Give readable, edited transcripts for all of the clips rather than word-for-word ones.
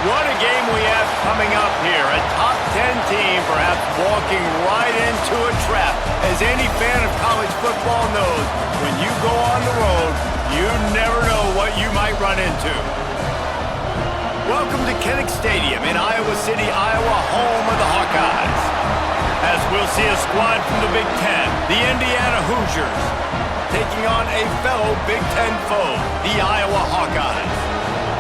What a game we have coming up here. A top 10 team perhaps walking right into a trap. As any fan of college football knows, when you go on the road, you never know what you might run into. Welcome to Kinnick Stadium in Iowa City, Iowa, home of the Hawkeyes. As we'll see a squad from the Big Ten, the Indiana Hoosiers, taking on a fellow Big Ten foe, the Iowa Hawkeyes.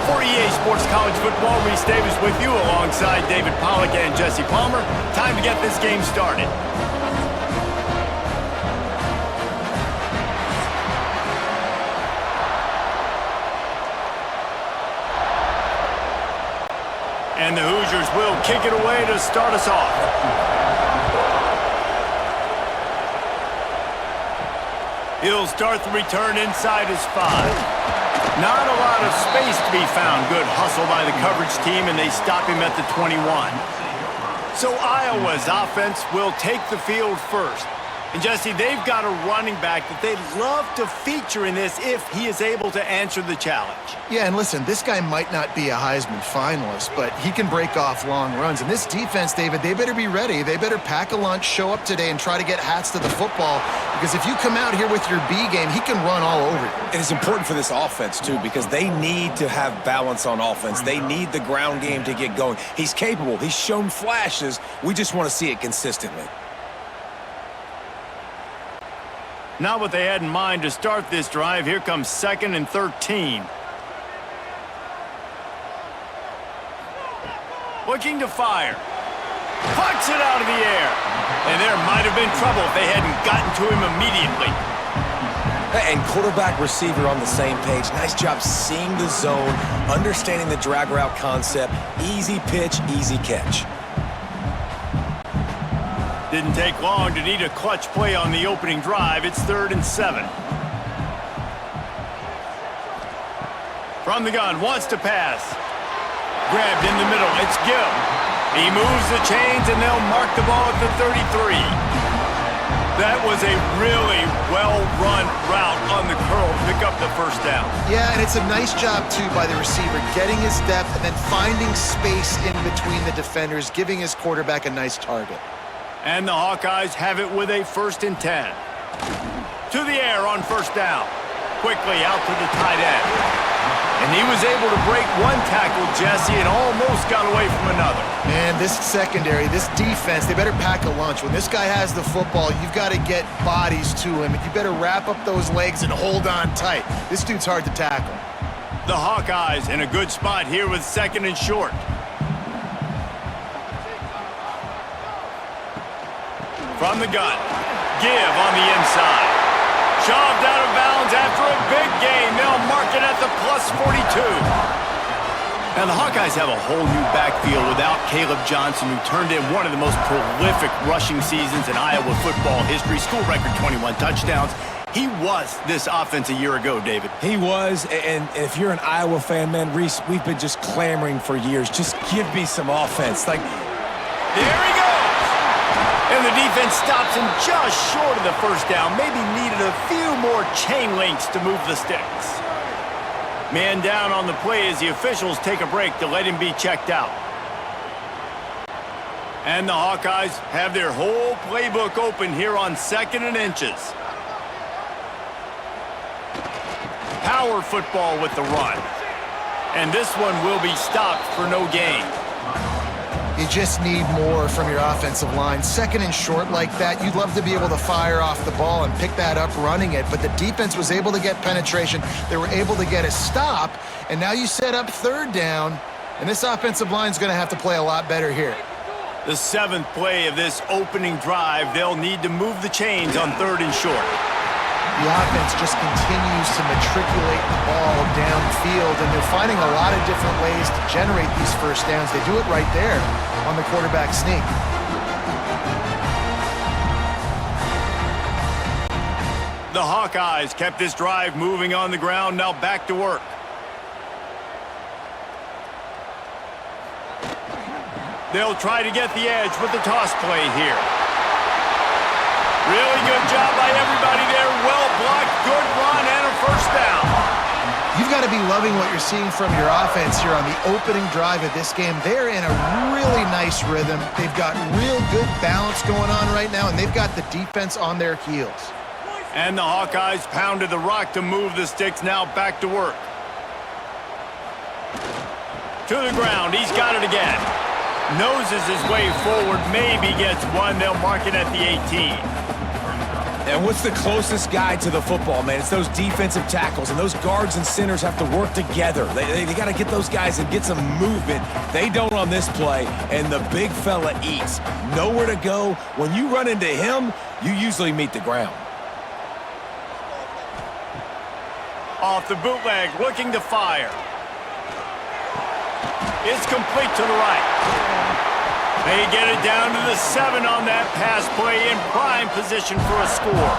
For EA Sports College Football, Reese Davis with you alongside David Pollack and Jesse Palmer. Time to get this game started. And the Hoosiers will kick it away to start us off. He'll start the return inside his 5. Not a lot of space to be found. Good hustle by the coverage team, and they stop him at the 21. So Iowa's offense will take the field first. And Jesse, they've got a running back that they'd love to feature in this if he is able to answer the challenge. Yeah, and listen, this guy might not be a Heisman finalist, but he can break off long runs. And this defense, David, they better be ready. They better pack a lunch, show up today, and try to get hats to the football. Because if you come out here with your B game, he can run all over you. And it's important for this offense, too, because they need to have balance on offense. They need the ground game to get going. He's capable. He's shown flashes. We just want to see it consistently. Not what they had in mind to start this drive. Here comes 2nd and 13. Looking to fire. Pucks it out of the air. And there might have been trouble if they hadn't gotten to him immediately. And quarterback receiver on the same page. Nice job seeing the zone, understanding the drag route concept. Easy pitch, easy catch. Didn't take long to need a clutch play on the opening drive. It's 3rd and 7. From the gun, wants to pass. Grabbed in the middle, it's Gill. He moves the chains and they'll mark the ball at the 33. That was a really well-run route on the curl to pick up the first down. Yeah, and it's a nice job, too, by the receiver, getting his depth and then finding space in between the defenders, giving his quarterback a nice target. And the Hawkeyes have it with a 1st and 10. To the air on 1st down. Quickly out to the tight end. And he was able to break one tackle, Jesse, and almost got away from another. Man, this secondary, this defense, they better pack a lunch. When this guy has the football, you've got to get bodies to him. And you better wrap up those legs and hold on tight. This dude's hard to tackle. The Hawkeyes in a good spot here with 2nd and short. From the gun, give on the inside. Shoved out of bounds after a big gain. They'll mark it at the plus 42. Now the Hawkeyes have a whole new backfield without Caleb Johnson, who turned in one of the most prolific rushing seasons in Iowa football history. School record 21 touchdowns. He was this offense a year ago, David. He was, and if you're an Iowa fan, man, Reese, we've been just clamoring for years. Just give me some offense. Like, there he goes. And the defense stops him just short of the 1st down. Maybe needed a few more chain links to move the sticks. Man down on the play as the officials take a break to let him be checked out. And the Hawkeyes have their whole playbook open here on 2nd and inches. Power football with the run. And this one will be stopped for no gain. You just need more from your offensive line. 2nd and short like that, you'd love to be able to fire off the ball and pick that up running it, but the defense was able to get penetration. They were able to get a stop, and now you set up 3rd down, and this offensive line's going to have to play a lot better here. The 7th play of this opening drive, they'll need to move the chains on 3rd and short. The offense just continues to matriculate the ball downfield, and they're finding a lot of different ways to generate these 1st downs. They do it right there on the quarterback sneak. The Hawkeyes kept this drive moving on the ground, now back to work. They'll try to get the edge with the toss play here. Really good job by everybody there. Well blocked, good run, and a 1st down. You've got to be loving what you're seeing from your offense here on the opening drive of this game. They're in a really nice rhythm. They've got real good balance going on right now, and they've got the defense on their heels. And the Hawkeyes pounded the rock to move the sticks. Now back to work. To the ground. He's got it again. Noses his way forward. Maybe gets one. They'll mark it at the 18. And what's the closest guy to the football, man? It's those defensive tackles, and those guards and centers have to work together. They got to get those guys and get some movement. They don't on this play, and the big fella eats. Nowhere to go. When you run into him, you usually meet the ground. Off the bootleg, looking to fire. It's complete to the right. They get it down to the 7 on that pass play, in prime position for a score.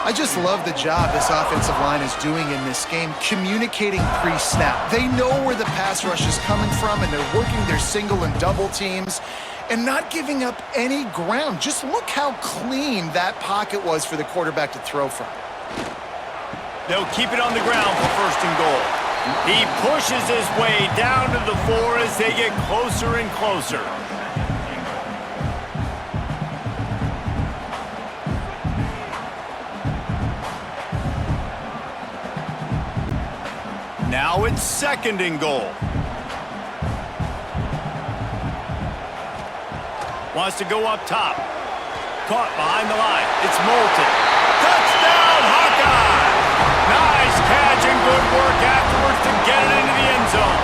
I just love the job this offensive line is doing in this game, communicating pre-snap. They know where the pass rush is coming from, and they're working their single and double teams and not giving up any ground. Just look how clean that pocket was for the quarterback to throw from. They'll keep it on the ground for 1st and goal. He pushes his way down to the 4 as they get closer and closer. Now it's 2nd and goal. Wants to go up top. Caught behind the line. It's Moulton. Touchdown, Hawkeyes! Nice catch and good work afterwards to get it into the end zone.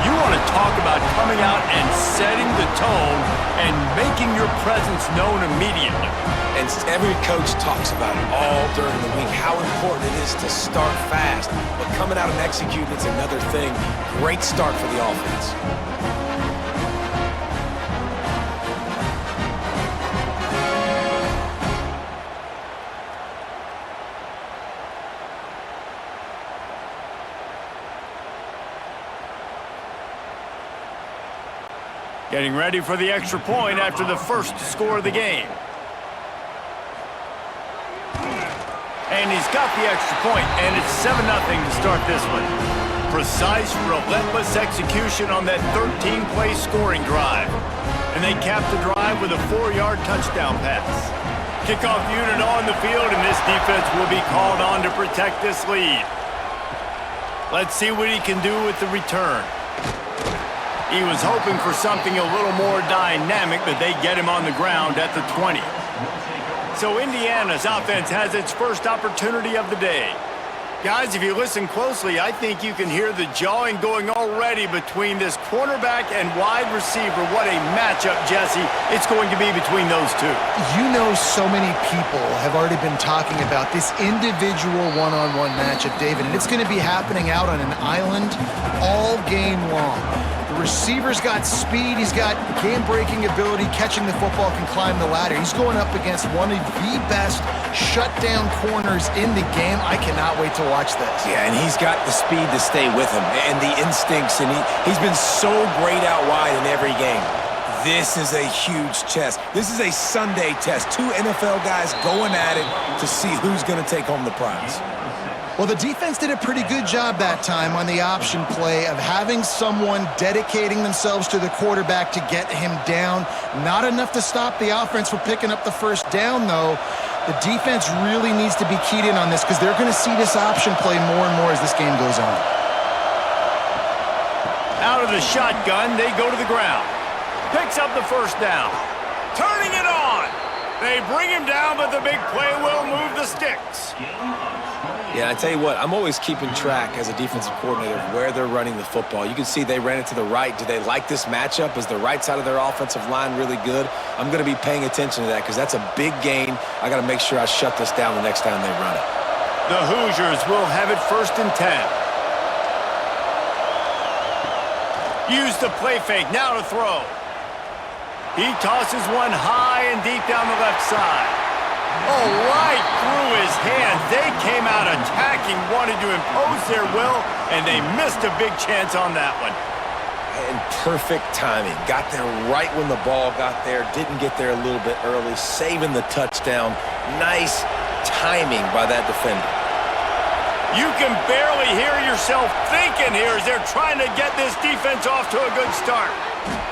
You want to talk about coming out and setting the tone and making your presence known immediately. And every coach talks about it all during the week, how important it is to start fast. But coming out and executing is another thing. Great start for the offense. Getting ready for the extra point after the first score of the game. And he's got the extra point, and it's 7-0 to start this one. Precise, relentless execution on that 13-play scoring drive. And they cap the drive with a 4-yard touchdown pass. Kickoff unit on the field, and this defense will be called on to protect this lead. Let's see what he can do with the return. He was hoping for something a little more dynamic, but they get him on the ground at the 20. So Indiana's offense has its first opportunity of the day. Guys, if you listen closely, I think you can hear the jawing going already between this cornerback and wide receiver. What a matchup, Jesse, it's going to be between those two. You know, so many people have already been talking about this individual one-on-one matchup, David, and it's going to be happening out on an island all game long. The receiver's got speed, he's got game-breaking ability, catching the football, can climb the ladder. He's going up against one of the best shutdown corners in the game. I cannot wait to watch this. Yeah, and he's got the speed to stay with him and the instincts, and he's been so great out wide in every game. This is a huge test. This is a Sunday test. 2 NFL guys going at it to see who's going to take home the prize. Well, the defense did a pretty good job that time on the option play of having someone dedicating themselves to the quarterback to get him down. Not enough to stop the offense from picking up the first down, though. The defense really needs to be keyed in on this because they're going to see this option play more and more as this game goes on. Out of the shotgun, they go to the ground. Picks up the first down. Turning it on. They bring him down, but the big play will move the sticks. Yeah, I tell you what, I'm always keeping track as a defensive coordinator of where they're running the football. You can see they ran it to the right. Do they like this matchup? Is the right side of their offensive line really good? I'm going to be paying attention to that because that's a big gain. I got to make sure I shut this down the next time they run it. The Hoosiers will have it 1st and 10. Use the play fake, now to throw. He tosses one high and deep down the left side. Oh, right through his hands. They came out attacking, wanted to impose their will, and they missed a big chance on that one. And perfect timing. Got there right when the ball got there. Didn't get there a little bit early. Saving the touchdown. Nice timing by that defender. You can barely hear yourself thinking here as they're trying to get this defense off to a good start.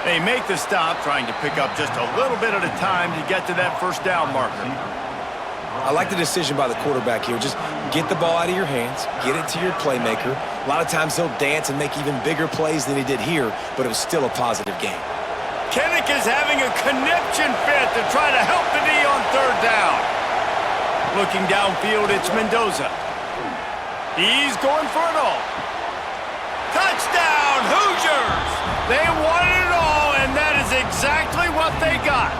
They make the stop, trying to pick up just a little bit at a time to get to that first down marker. I like the decision by the quarterback here. Just get the ball out of your hands, get it to your playmaker. A lot of times he'll dance and make even bigger plays than he did here, but it was still a positive game. Kinnick is having a conniption fit to try to help the D on third down. Looking downfield, it's Mendoza. He's going for it all. Touchdown, Hoosiers! They wanted it all, and that is exactly what they got.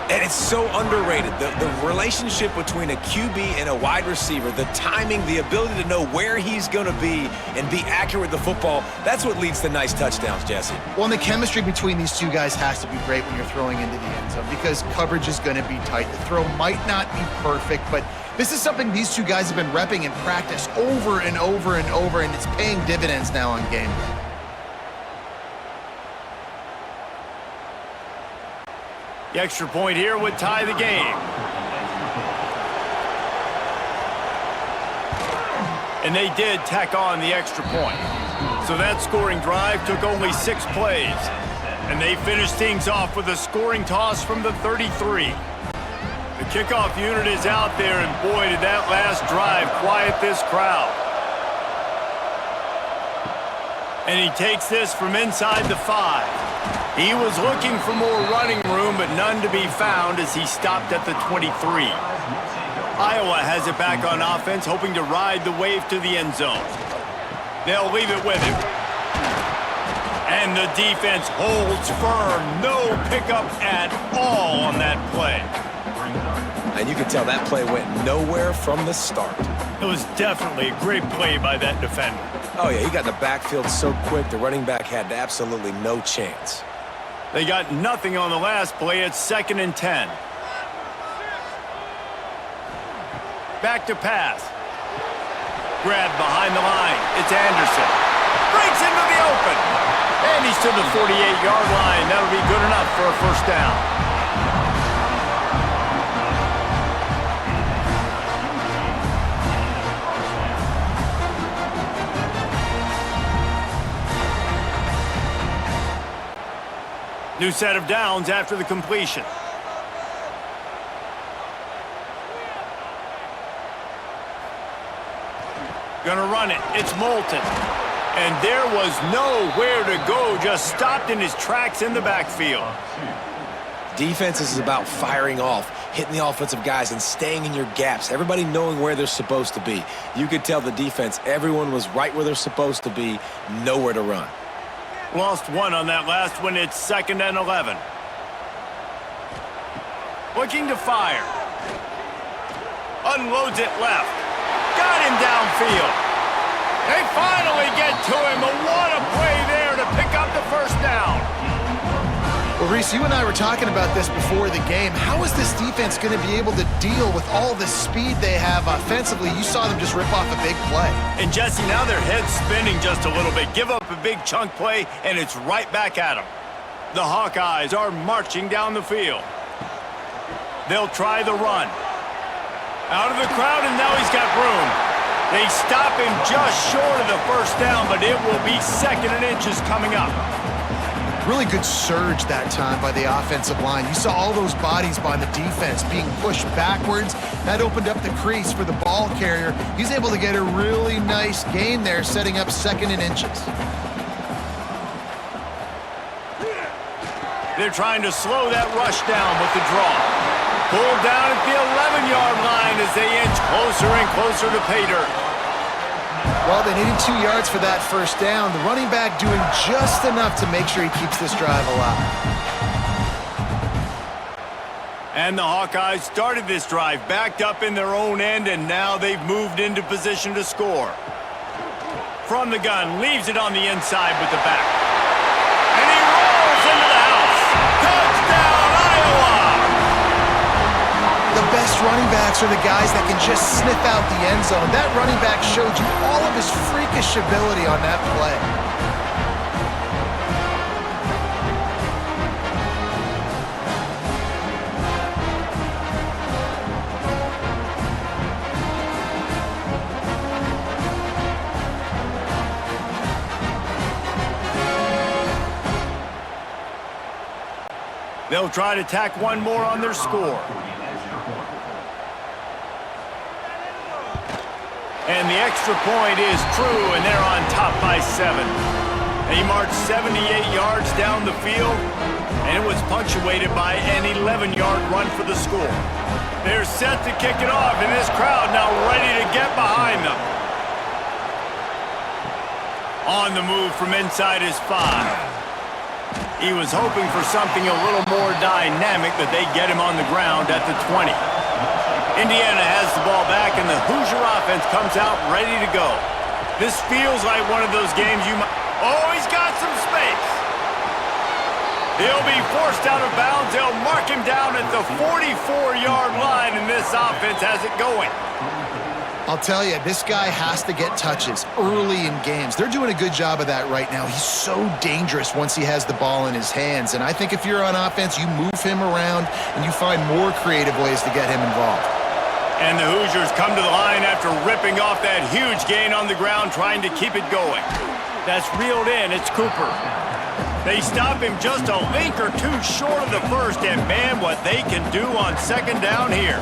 And it's so underrated. The relationship between a QB and a wide receiver, the timing, the ability to know where he's going to be and be accurate with the football, that's what leads to nice touchdowns, Jesse. Well, and the chemistry between these two guys has to be great when you're throwing into the end zone because coverage is going to be tight. The throw might not be perfect, but this is something these two guys have been repping in practice over and over and over, and it's paying dividends now on game day. The extra point here would tie the game. And they did tack on the extra point. So that scoring drive took only 6 plays. And they finished things off with a scoring toss from the 33. The kickoff unit is out there, and boy, did that last drive quiet this crowd. And he takes this from inside the 5. He was looking for more running room, but none to be found as he stopped at the 23. Iowa has it back on offense, hoping to ride the wave to the end zone. They'll leave it with him. And the defense holds firm. No pickup at all on that play. And you can tell that play went nowhere from the start. It was definitely a great play by that defender. Oh, yeah, he got in the backfield so quick, the running back had absolutely no chance. They got nothing on the last play. It's 2nd and 10. Back to pass. Grabbed behind the line. It's Anderson. Breaks into the open. And he's to the 48-yard line. That'll be good enough for a first down. New set of downs after the completion. Gonna run it. It's Moulton. And there was nowhere to go. Just stopped in his tracks in the backfield. Defense is about firing off, hitting the offensive guys and staying in your gaps. Everybody knowing where they're supposed to be. You could tell the defense, everyone was right where they're supposed to be, nowhere to run. Lost one on that last one. It's 2nd and 11. Looking to fire. Unloads it left. Got him downfield. They finally get to him. But what a play there to pick up the first down. Well, Reese, you and I were talking about this before the game. How is this defense going to be able to deal with all the speed they have offensively? You saw them just rip off a big play. And Jesse, now their head's spinning just a little bit. Give up a big chunk play, and it's right back at them. The Hawkeyes are marching down the field. They'll try the run. Out of the crowd, and now he's got room. They stop him just short of the first down, but it will be 2nd and inches coming up. Really good surge that time by the offensive line. You saw all those bodies by the defense being pushed backwards. That opened up the crease for the ball carrier. He's able to get a really nice gain there, setting up 2nd and inches. They're trying to slow that rush down with the draw. Pulled down at the 11-yard line as they inch closer and closer to pay dirt. Well, they needed 2 yards for that first down. The running back doing just enough to make sure he keeps this drive alive. And the Hawkeyes started this drive backed up in their own end, and now they've moved into position to score. From the gun, leaves it on the inside with the back. And he rolls into the house. Touchdown, Iowa! The best running backs are the guys that can just sniff out the end zone. That running back showed you all of his freakish ability on that play. They'll try to tack one more on their score. And the extra point is true, and they're on top by 7. They marched 78 yards down the field, and it was punctuated by an 11-yard run for the score. They're set to kick it off, and this crowd now ready to get behind them. On the move from inside his 5. He was hoping for something a little more dynamic, but they get him on the ground at the 20. Indiana has the ball back, and the Hoosier offense comes out ready to go. This feels like one of those games you might... Oh, he's got some space. He'll be forced out of bounds. They'll mark him down at the 44-yard line, and this offense has it going. I'll tell you, this guy has to get touches early in games. They're doing a good job of that right now. He's so dangerous once he has the ball in his hands. And I think if you're on offense, you move him around and you find more creative ways to get him involved. And the Hoosiers come to the line after ripping off that huge gain on the ground, trying to keep it going. That's reeled in. It's Cooper. They stop him just a link or two short of the first, and man, what they can do on second down here.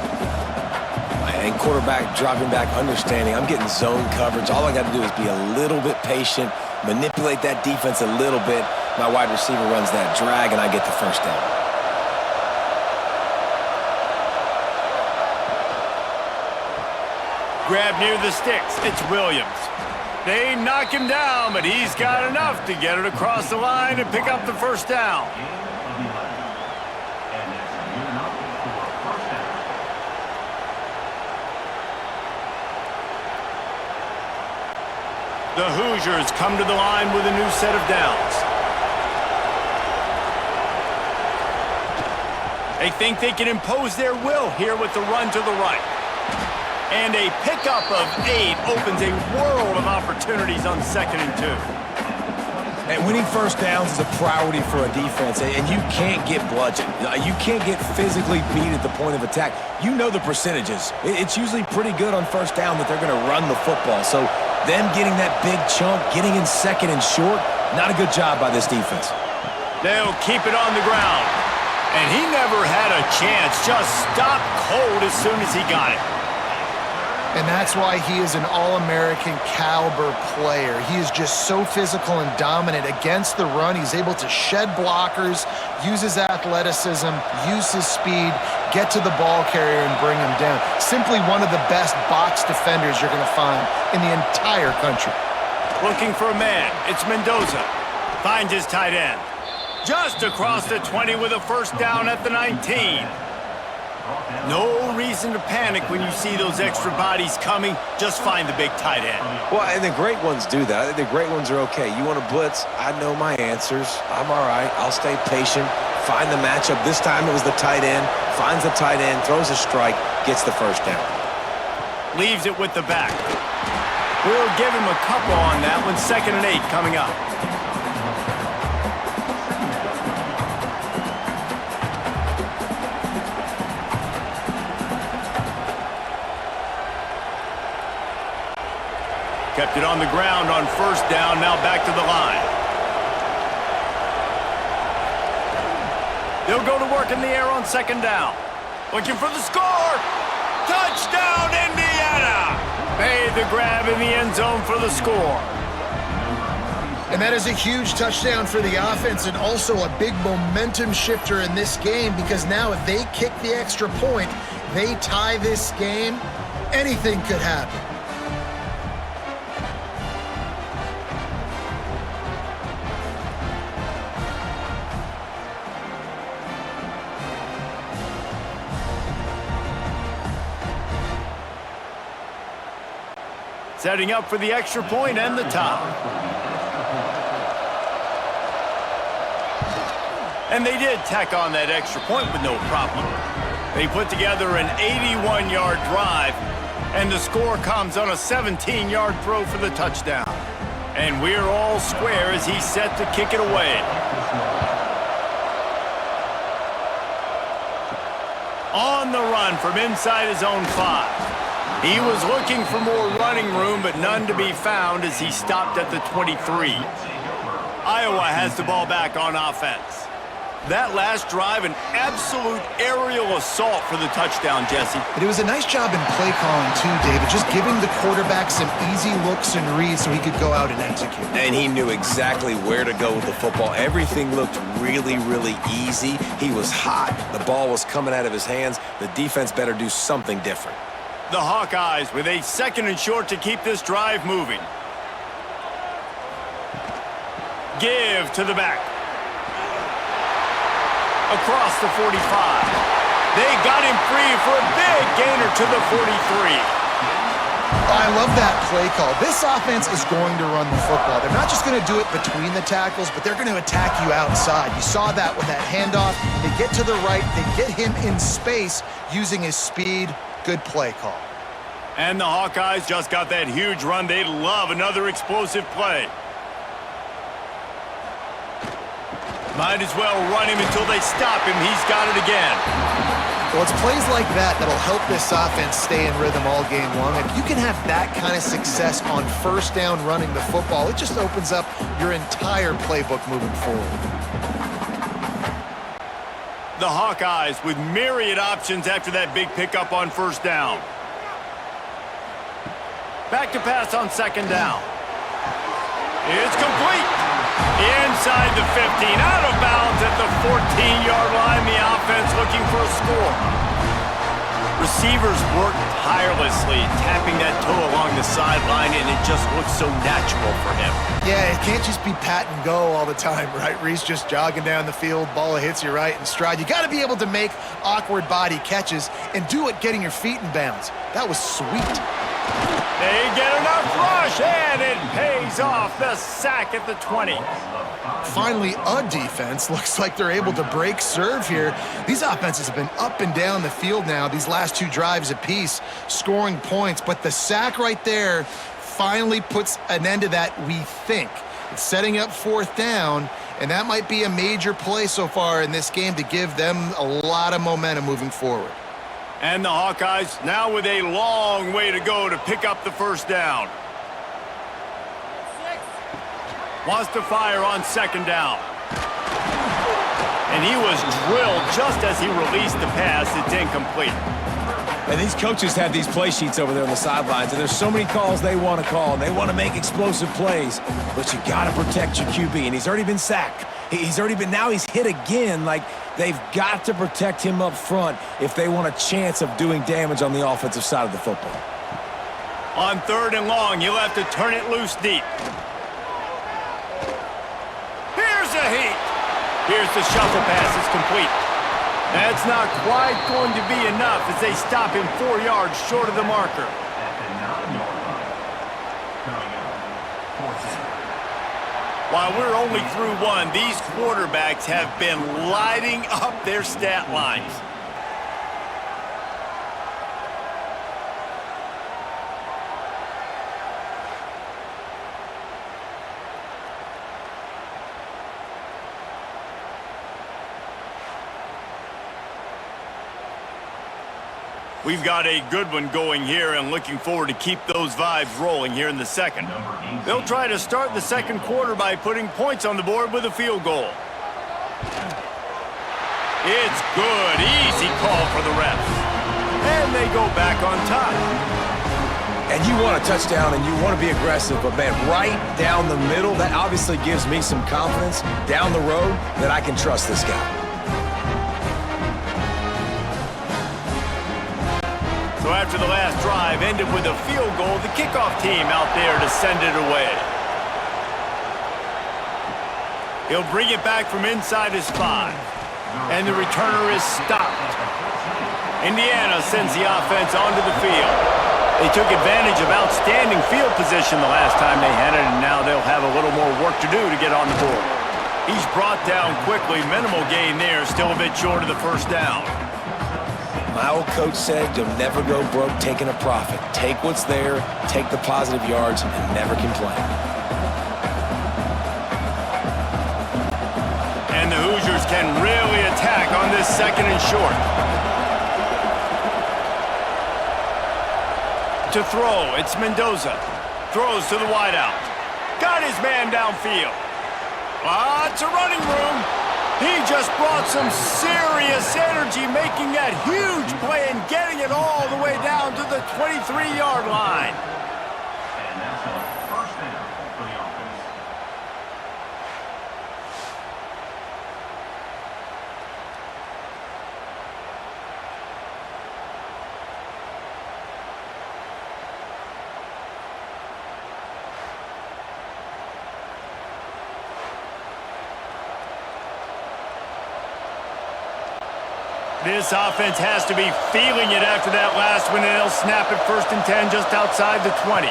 And quarterback dropping back, understanding I'm getting zone coverage. All I got to do is be a little bit patient, manipulate that defense a little bit. My wide receiver runs that drag, and I get the first down. Grab near the sticks. It's Williams. They knock him down, but he's got enough to get it across the line and pick up the first down. The Hoosiers come to the line with a new set of downs. They think they can impose their will here with the run to the right. And a pickup of 8 opens a world of opportunities on 2nd and 2. And winning first downs is a priority for a defense, and you can't get bludgeoned. You can't get physically beat at the point of attack. You know the percentages. It's usually pretty good on first down that they're going to run the football. So them getting that big chunk, getting in 2nd and short, not a good job by this defense. They'll keep it on the ground. And he never had a chance, just stopped cold as soon as he got it. And that's why he is an all-American caliber player. He is just so physical and dominant against the run. He's able to shed blockers, use his athleticism, use his speed, get to the ball carrier and bring him down. Simply one of the best box defenders you're going to find in the entire country. Looking for a man. It's Mendoza. Finds his tight end. Just across the 20 with a first down at the 19. No reason to panic when you see those extra bodies coming. Just find the big tight end. Well, and the great ones do that. I think the great ones are okay. You want to blitz? I know my answers. I'm all right. I'll stay patient. Find the matchup. This time it was the tight end. Finds the tight end, throws a strike, gets the first down. Leaves it with the back. We'll give him a couple on that one. 2nd and 8 coming up. Kept it on the ground on first down, now back to the line. They'll go to work in the air on 2nd down. Looking for the score! Touchdown, Indiana! Made the grab in the end zone for the score. And that is a huge touchdown for the offense and also a big momentum shifter in this game, because now if they kick the extra point, they tie this game, anything could happen. Setting up for the extra point and the tie. And they did tack on that extra point with no problem. They put together an 81-yard drive, and the score comes on a 17-yard throw for the touchdown. And we're all square as he's set to kick it away. On the run from inside his own 5. He was looking for more running room, but none to be found as he stopped at the 23. Iowa has the ball back on offense. That last drive, an absolute aerial assault for the touchdown, Jesse. But it was a nice job in play calling too, David, just giving the quarterback some easy looks and reads so he could go out and execute. And he knew exactly where to go with the football. Everything looked really, really easy. He was hot. The ball was coming out of his hands. The defense better do something different. The Hawkeyes with a 2nd and short to keep this drive moving. Give to the back. Across the 45. They got him free for a big gainer to the 43. I love that play call. This offense is going to run the football. They're not just going to do it between the tackles, but they're going to attack you outside. You saw that with that handoff. They get to the right. They get him in space using his speed. Good play call. And the Hawkeyes just got that huge run. They love another explosive play. Might as well run him until they stop him. He's got it again. Well, it's plays like that that'll help this offense stay in rhythm all game long. If you can have that kind of success on 1st down running the football, it just opens up your entire playbook moving forward. The Hawkeyes with myriad options after that big pickup on 1st down. Back to pass on 2nd down. It's complete. Inside the 15, out of bounds at the 14-yard line. The offense looking for a score. Receivers work tirelessly, tapping that toe along the sideline, and it just looks so natural for him. Yeah, it can't just be pat and go all the time, right? Reese just jogging down the field, ball hits you right in stride. You got to be able to make awkward body catches and do it getting your feet in bounds. That was sweet. They get enough rush, and it pays off. The sack at the 20. Finally, a defense. Looks like they're able to break serve here. These offenses have been up and down the field now, these last 2 drives apiece, scoring points. But the sack right there finally puts an end to that, we think. It's setting up 4th down, and that might be a major play so far in this game to give them a lot of momentum moving forward. And the Hawkeyes now with a long way to go to pick up the 1st down. Wants to fire on 2nd down. And he was drilled just as he released the pass. It's incomplete. And these coaches have these play sheets over there on the sidelines, and there's so many calls they want to call, and they want to make explosive plays. But you got to protect your QB, and he's already been sacked. Now he's hit again. Like, they've got to protect him up front if they want a chance of doing damage on the offensive side of the football. On 3rd and long, you'll have to turn it loose deep. Here's a heat. Here's the shuffle pass. It's complete. That's not quite going to be enough as they stop him 4 yards short of the marker. While we're only through 1, these quarterbacks have been lighting up their stat lines. We've got a good one going here and looking forward to keep those vibes rolling here in the 2nd. They'll try to start the 2nd quarter by putting points on the board with a field goal. It's good. Easy call for the refs. And they go back on top. And you want a touchdown and you want to be aggressive, but man, right down the middle, that obviously gives me some confidence down the road that I can trust this guy. So after the last drive ended with a field goal, the kickoff team out there to send it away. He'll bring it back from inside his 5. And the returner is stopped. Indiana sends the offense onto the field. They took advantage of outstanding field position the last time they had it, and now they'll have a little more work to do to get on the board. He's brought down quickly. Minimal gain there, still a bit short of the 1st down. My old coach said you'll never go broke taking a profit. Take what's there, take the positive yards, and never complain. And the Hoosiers can really attack on this 2nd and short. To throw, it's Mendoza. Throws to the wideout. Got his man downfield. Lots of running room. He just brought some serious energy, making that huge play and getting it all the way down to the 23-yard line. And that's a first down for the offense. This offense has to be feeling it after that last one, and they'll snap it 1st and 10 just outside the 20.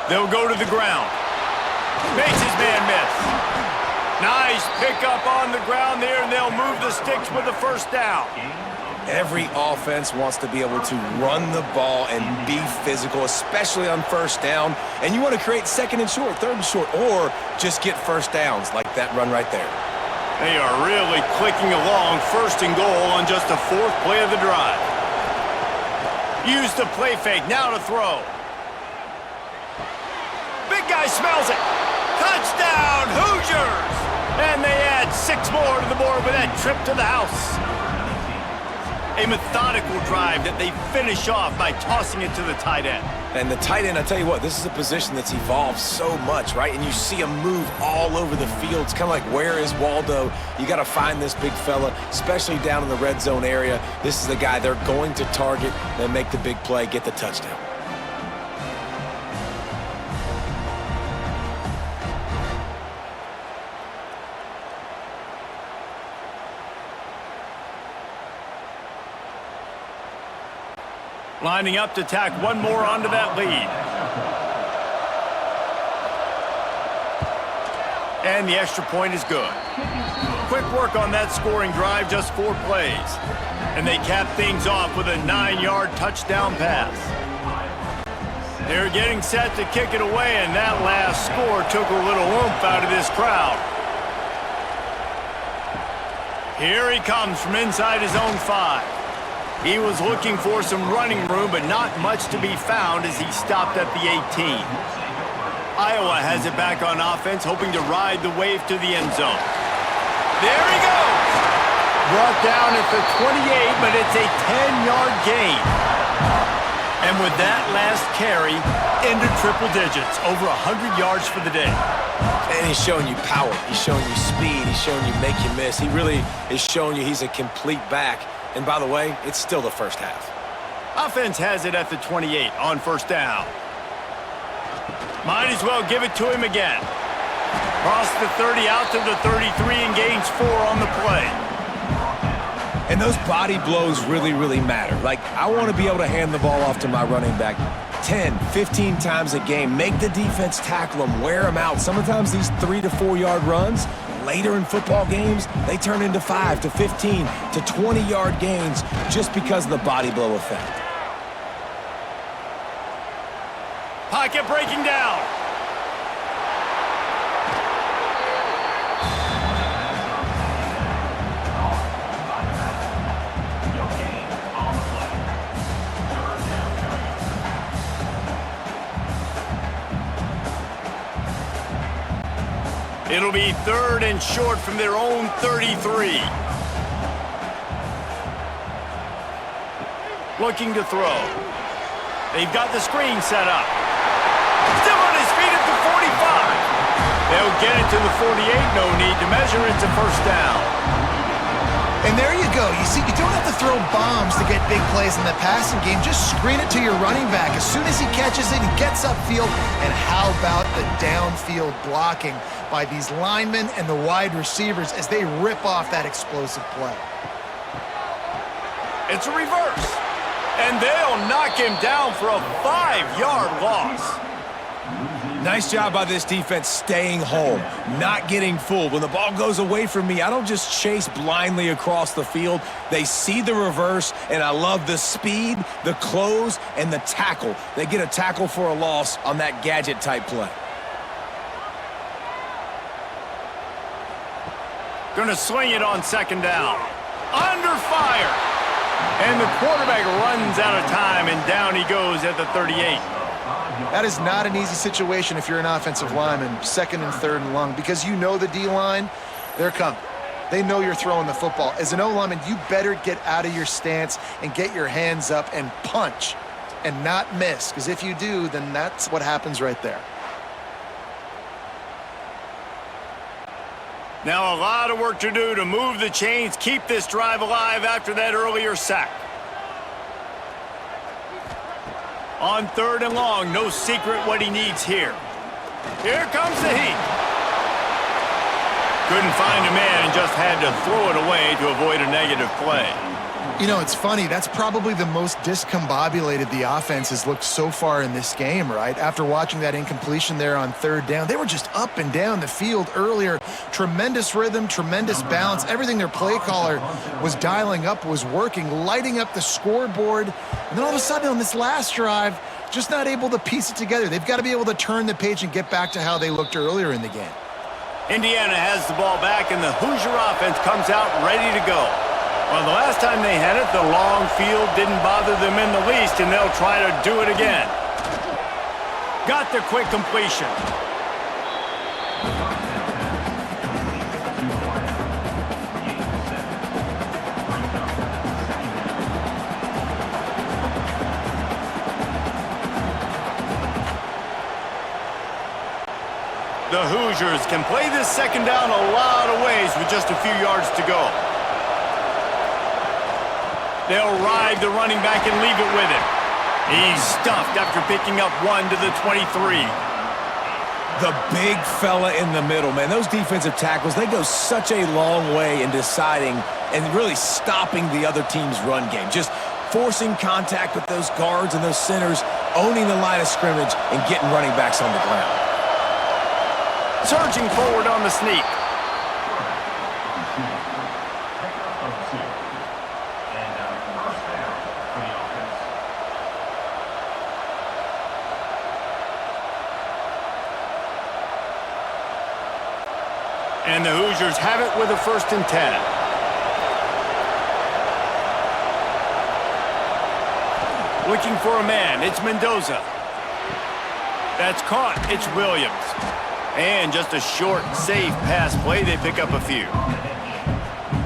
They'll go to the ground. Makes his man miss. Nice pickup on the ground there, and they'll move the sticks with the first down. Every offense wants to be able to run the ball and be physical, especially on 1st down. And you want to create 2nd and short, 3rd and short, or just get 1st downs like that run right there. They are really clicking along 1st and goal on just the 4th play of the drive. Use the play fake, now to throw. Big guy smells it. Touchdown, Hoosiers! And they add 6 more to the board with that trip to the house. A methodical drive that they finish off by tossing it to the tight end. And the tight end, I tell you what, this is a position that's evolved so much, right? And you see him move all over the field. It's kind of like, where is Waldo? You got to find this big fella, especially down in the red zone area. This is the guy they're going to target, then make the big play, get the touchdown. Lining up to tack one more onto that lead. And the extra point is good. Quick work on that scoring drive, just 4 plays. And they cap things off with a 9-yard touchdown pass. They're getting set to kick it away, and that last score took a little oomph out of this crowd. Here he comes from inside his own 5. He was looking for some running room, but not much to be found as he stopped at the 18. Iowa has it back on offense, hoping to ride the wave to the end zone. There he goes! Brought down at the 28, but it's a 10-yard gain. And with that last carry, into triple digits, over 100 yards for the day. And he's showing you power. He's showing you speed. He's showing you make you miss. He really is showing you he's a complete back. And by the way, it's still the 1st half. Offense has it at the 28 on 1st down. Might as well give it to him again. Cross the 30 out to the 33 and gains 4 on the play. And those body blows really, really matter. Like, I want to be able to hand the ball off to my running back 10, 15 times a game. Make the defense tackle them, wear them out. Sometimes these 3 to 4 yard runs, later in football games, they turn into 5 to 15 to 20-yard gains just because of the body blow effect. Pocket breaking down. It'll be 3rd and short from their own 33. Looking to throw. They've got the screen set up. Still on his feet at the 45. They'll get it to the 48. No need to measure. It's a 1st down. And there you go. You see, you don't have to throw bombs to get big plays in the passing game. Just screen it to your running back. As soon as he catches it, he gets upfield. And how about the downfield blocking by these linemen and the wide receivers as they rip off that explosive play? It's a reverse. And they'll knock him down for a 5-yard loss. Nice job by this defense staying home, not getting fooled. When the ball goes away from me, I don't just chase blindly across the field. They see the reverse, and I love the speed, the close, and the tackle. They get a tackle for a loss on that gadget-type play. Gonna swing it on 2nd down. Under fire. And the quarterback runs out of time, and down he goes at the 38. That is not an easy situation if you're an offensive lineman, 2nd and 3rd and long, because you know the D-line, they're coming. They know you're throwing the football. As an O-lineman, you better get out of your stance and get your hands up and punch and not miss, because if you do, then that's what happens right there. Now a lot of work to do to move the chains, keep this drive alive after that earlier sack. On 3rd and long, no secret what he needs here. Here comes the heat. Couldn't find a man and just had to throw it away to avoid a negative play. You know, it's funny. That's probably the most discombobulated the offense has looked so far in this game, right? After watching that incompletion there on 3rd down, they were just up and down the field earlier. Tremendous rhythm, tremendous balance. Everything their play caller was dialing up was working, lighting up the scoreboard. And then all of a sudden on this last drive, just not able to piece it together. They've got to be able to turn the page and get back to how they looked earlier in the game. Indiana has the ball back, and the Hoosier offense comes out ready to go. Well, the last time they had it, the long field didn't bother them in the least, and they'll try to do it again. Got the quick completion. The Hoosiers can play this 2nd down a lot of ways with just a few yards to go. They'll ride the running back and leave it with him. He's stuffed after picking up 1 to the 23. The big fella in the middle, man. Those defensive tackles, they go such a long way in deciding and really stopping the other team's run game. Just forcing contact with those guards and those centers, owning the line of scrimmage, and getting running backs on the ground. Surging forward on the sneak. And the Hoosiers have it with a 1st and 10. Looking for a man. It's Mendoza. That's caught. It's Williams. And just a short, safe pass play. They pick up a few.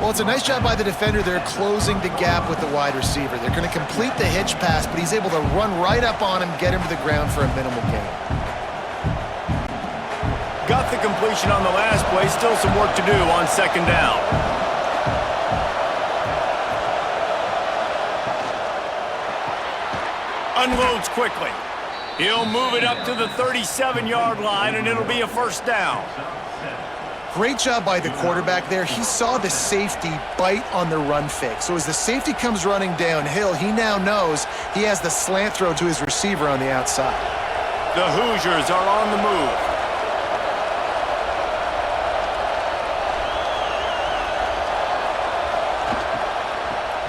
Well, it's a nice job by the defender. They're closing the gap with the wide receiver. They're going to complete the hitch pass, but he's able to run right up on him, get him to the ground for a minimal gain. Got the completion on the last play. Still some work to do on 2nd down. Unloads quickly. He'll move it up to the 37-yard line, and it'll be a 1st down. Great job by the quarterback there. He saw the safety bite on the run fake. So as the safety comes running downhill, he now knows he has the slant throw to his receiver on the outside. The Hoosiers are on the move.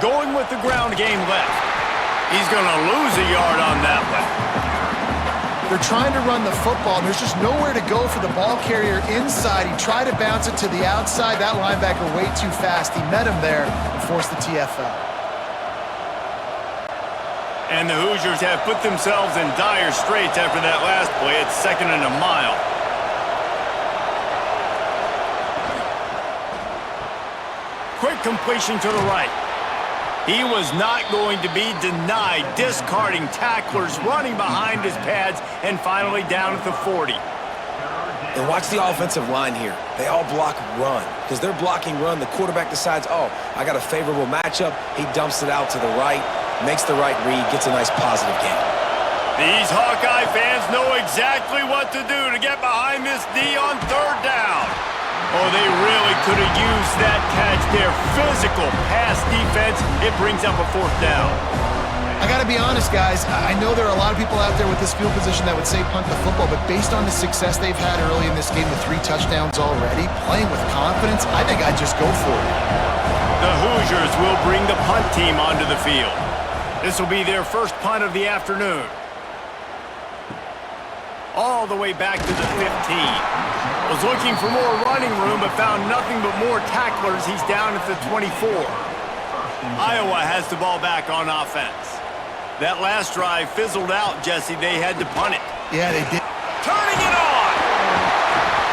Going with the ground game left. He's going to lose a yard on that one. They're trying to run the football, and there's just nowhere to go for the ball carrier inside. He tried to bounce it to the outside. That linebacker way too fast. He met him there and forced the TFL. And the Hoosiers have put themselves in dire straits after that last play. It's 2nd and a mile. Quick completion to the right. He was not going to be denied, discarding tacklers, running behind his pads, and finally down at the 40. And watch the offensive line here. They all block run. Because they're blocking run, the quarterback decides, oh, I got a favorable matchup. He dumps it out to the right, makes the right read, gets a nice positive gain. These Hawkeye fans know exactly what to do to get behind this D on 3rd down. Oh, they really could have used that catch there. Physical pass defense. It brings up a 4th down. I got to be honest, guys. I know there are a lot of people out there with this field position that would say punt the football, but based on the success they've had early in this game with 3 touchdowns already, playing with confidence, I think I'd just go for it. The Hoosiers will bring the punt team onto the field. This will be their first punt of the afternoon. All the way back to the 15. Was looking for more running room, but found nothing but more tacklers. He's down at the 24. Iowa has the ball back on offense. That last drive fizzled out, Jesse. They had to punt it. Yeah, they did. Turning it on!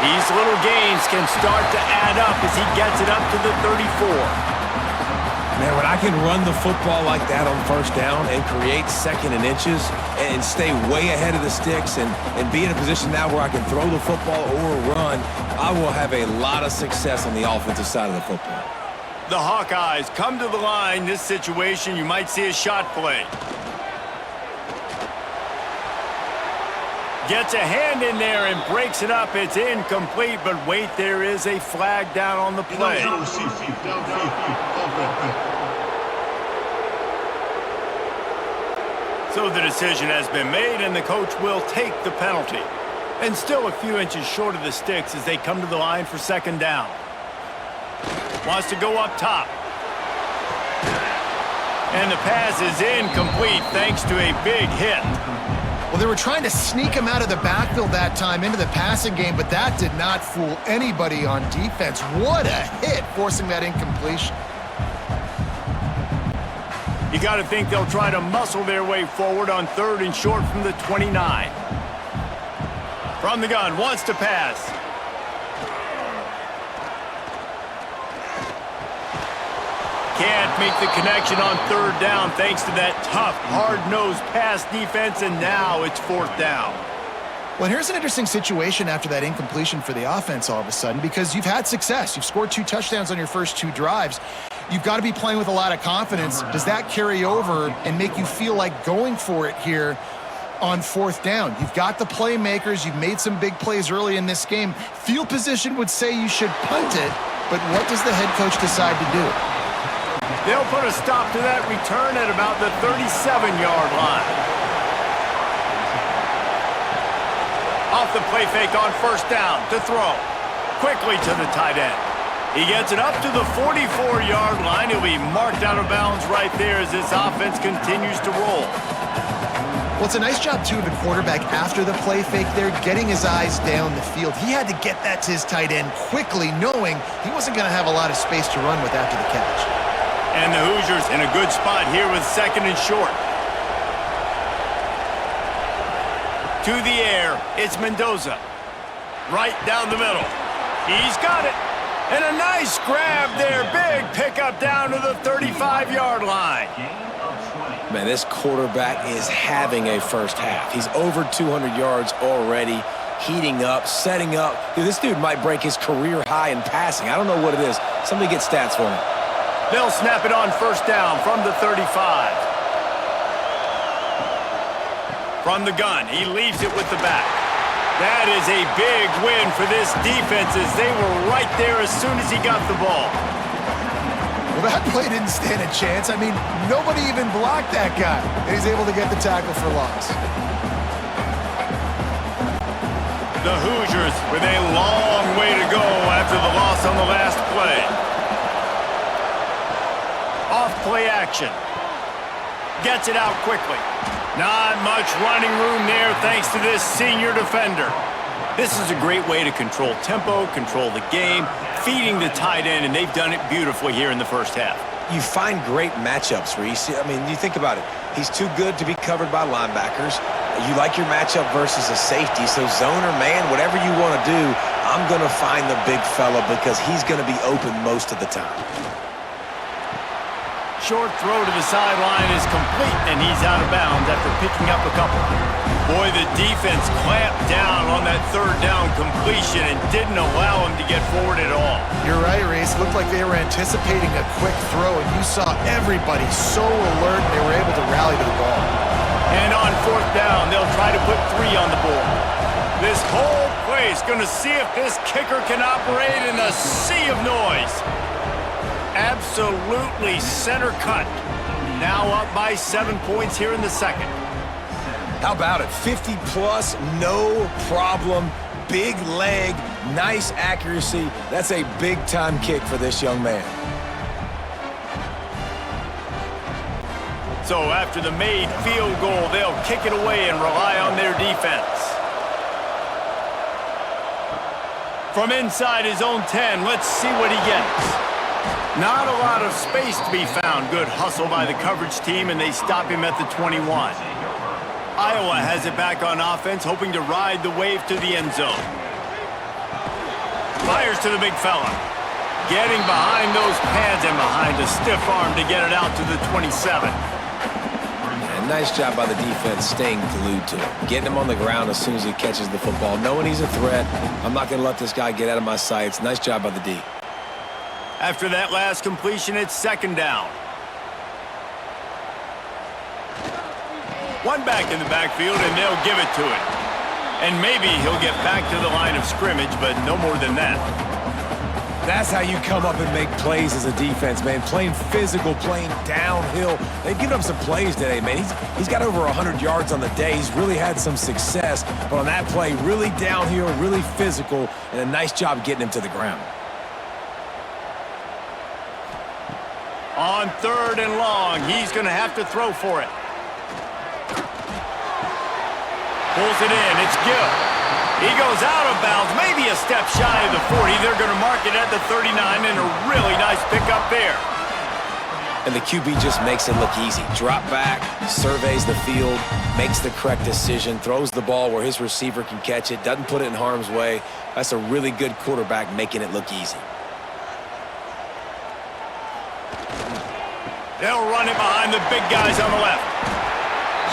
These little gains can start to add up as he gets it up to the 34. Man, when I can run the football like that on first down and create second and inches and stay way ahead of the sticks and be in a position now where I can throw the football or run, I will have a lot of success on the offensive side of the football. The Hawkeyes come to the line. This situation, you might see a shot play. Gets a hand in there and breaks it up. It's incomplete, but wait, there is a flag down on the play. So the decision has been made, and the coach will take the penalty. And still a few inches short of the sticks as they come to the line for second down. Wants to go up top. And the pass is incomplete thanks to a big hit. Well, they were trying to sneak him out of the backfield that time into the passing game, but that did not fool anybody on defense. What a hit, forcing that incompletion. You got to think they'll try to muscle their way forward on third and short from the 29. From the gun, wants to pass. Can't make the connection on third down thanks to that tough, hard-nosed pass defense, and now it's fourth down. Well, here's an interesting situation after that incompletion for the offense all of a sudden, because you've had success. You've scored 2 touchdowns on your first 2 drives. You've got to be playing with a lot of confidence. Does that carry over and make you feel like going for it here on fourth down? You've got the playmakers. You've made some big plays early in this game. Field position would say you should punt it, but what does the head coach decide to do? They'll put a stop to that return at about the 37-yard line. Off the play fake on first down to throw. Quickly to the tight end. He gets it up to the 44-yard line. He'll be marked out of bounds right there as this offense continues to roll. Well, it's a nice job, too, of the quarterback after the play fake there, getting his eyes down the field. He had to get that to his tight end quickly, knowing he wasn't going to have a lot of space to run with after the catch. And the Hoosiers in a good spot here with second and short. To the air, it's Mendoza. Right down the middle. He's got it. And a nice grab there. Big pickup down to the 35-yard line. Man, this quarterback is having a first half. He's over 200 yards already, heating up, setting up. Dude, this dude might break his career high in passing. I don't know what it is. Somebody get stats for him. They'll snap it on first down from the 35. From the gun, he leaves it with the back. That is a big win for this defense as they were right there as soon as he got the ball. Well, that play didn't stand a chance. I mean, nobody even blocked that guy, and he's able to get the tackle for loss. The Hoosiers with a long way to go after the loss on the last play. Off play action. Gets it out quickly. Not much running room there thanks to this senior defender. This is a great way to control tempo, control the game, feeding the tight end, and they've done it beautifully here in the first half. You find great matchups where you see, I mean, you think about it. He's too good to be covered by linebackers. You like your matchup versus a safety, so zone or man, whatever you want to do, I'm going to find the big fella because he's going to be open most of the time. Short throw to the sideline is complete, and he's out of bounds after picking up a couple. Boy, the defense clamped down on that third down completion and didn't allow him to get forward at all. You're right, Reese. Looked like they were anticipating a quick throw, and you saw everybody so alert, and they were able to rally to the ball. And on fourth down, they'll try to put 3 on the board. This whole place going to see if this kicker can operate in a sea of noise. Absolutely center cut. Now up by 7 points here in the second. How about it? 50-plus, no problem. Big leg, nice accuracy. That's a big-time kick for this young man. So after the made field goal, they'll kick it away and rely on their defense. From inside his own 10, let's see what he gets. Not a lot of space to be found. Good hustle by the coverage team, and they stop him at the 21. Iowa has it back on offense, hoping to ride the wave to the end zone. Fires to the big fella. Getting behind those pads and behind a stiff arm to get it out to the 27. And nice job by the defense staying glued to him. Getting him on the ground as soon as he catches the football. Knowing he's a threat, I'm not going to let this guy get out of my sights. Nice job by the D. After that last completion, it's second down. One back in the backfield, and they'll give it to him. And maybe he'll get back to the line of scrimmage, but no more than that. That's how you come up and make plays as a defense, man. Playing physical, playing downhill. They've given up some plays today, man. He's got over 100 yards on the day. He's really had some success. But on that play, really downhill, really physical, and a nice job getting him to the ground. On third and long, he's going to have to throw for it. Pulls it in. It's Gill. He goes out of bounds, maybe a step shy of the 40. They're going to mark it at the 39, and a really nice pickup there. And the QB just makes it look easy. Drop back, surveys the field, makes the correct decision, throws the ball where his receiver can catch it, doesn't put it in harm's way. That's a really good quarterback making it look easy. They'll run it behind the big guys on the left.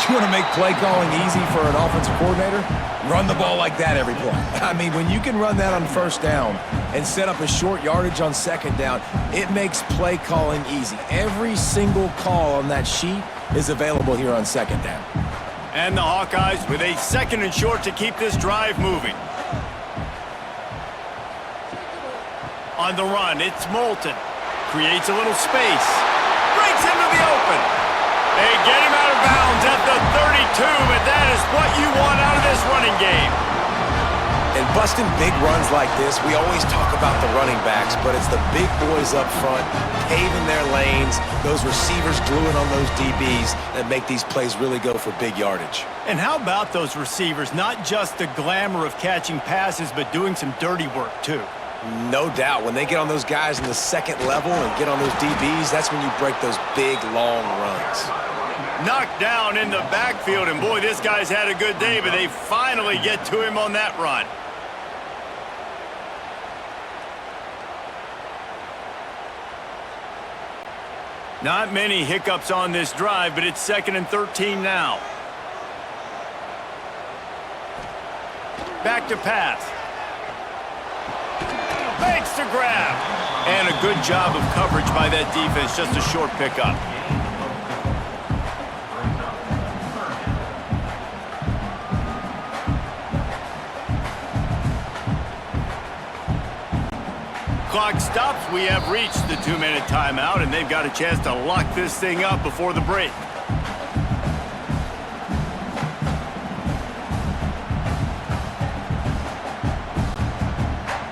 You want to make play calling easy for an offensive coordinator? Run the ball like that every play. I mean, when you can run that on first down and set up a short yardage on second down, it makes play calling easy. Every single call on that sheet is available here on second down. And the Hawkeyes with a second and short to keep this drive moving. On the run, it's Moulton. Creates a little space. Breaks into the open. They get him out of bounds at the 32, but that is what you want out of this running game. And busting big runs like this, we always talk about the running backs, but it's the big boys up front, paving their lanes, those receivers gluing on those DBs that make these plays really go for big yardage. And how about those receivers? Not just the glamour of catching passes, but doing some dirty work, too. No doubt. When they get on those guys in the second level and get on those DBs, that's when you break those big, long runs. Knocked down in the backfield, and boy, this guy's had a good day, but they finally get to him on that run. Not many hiccups on this drive, but it's 2nd and 13 now. Back to pass. Makes the grab. And a good job of coverage by that defense, just a short pickup. Clock stops. We have reached the 2-minute timeout, and they've got a chance to lock this thing up before the break.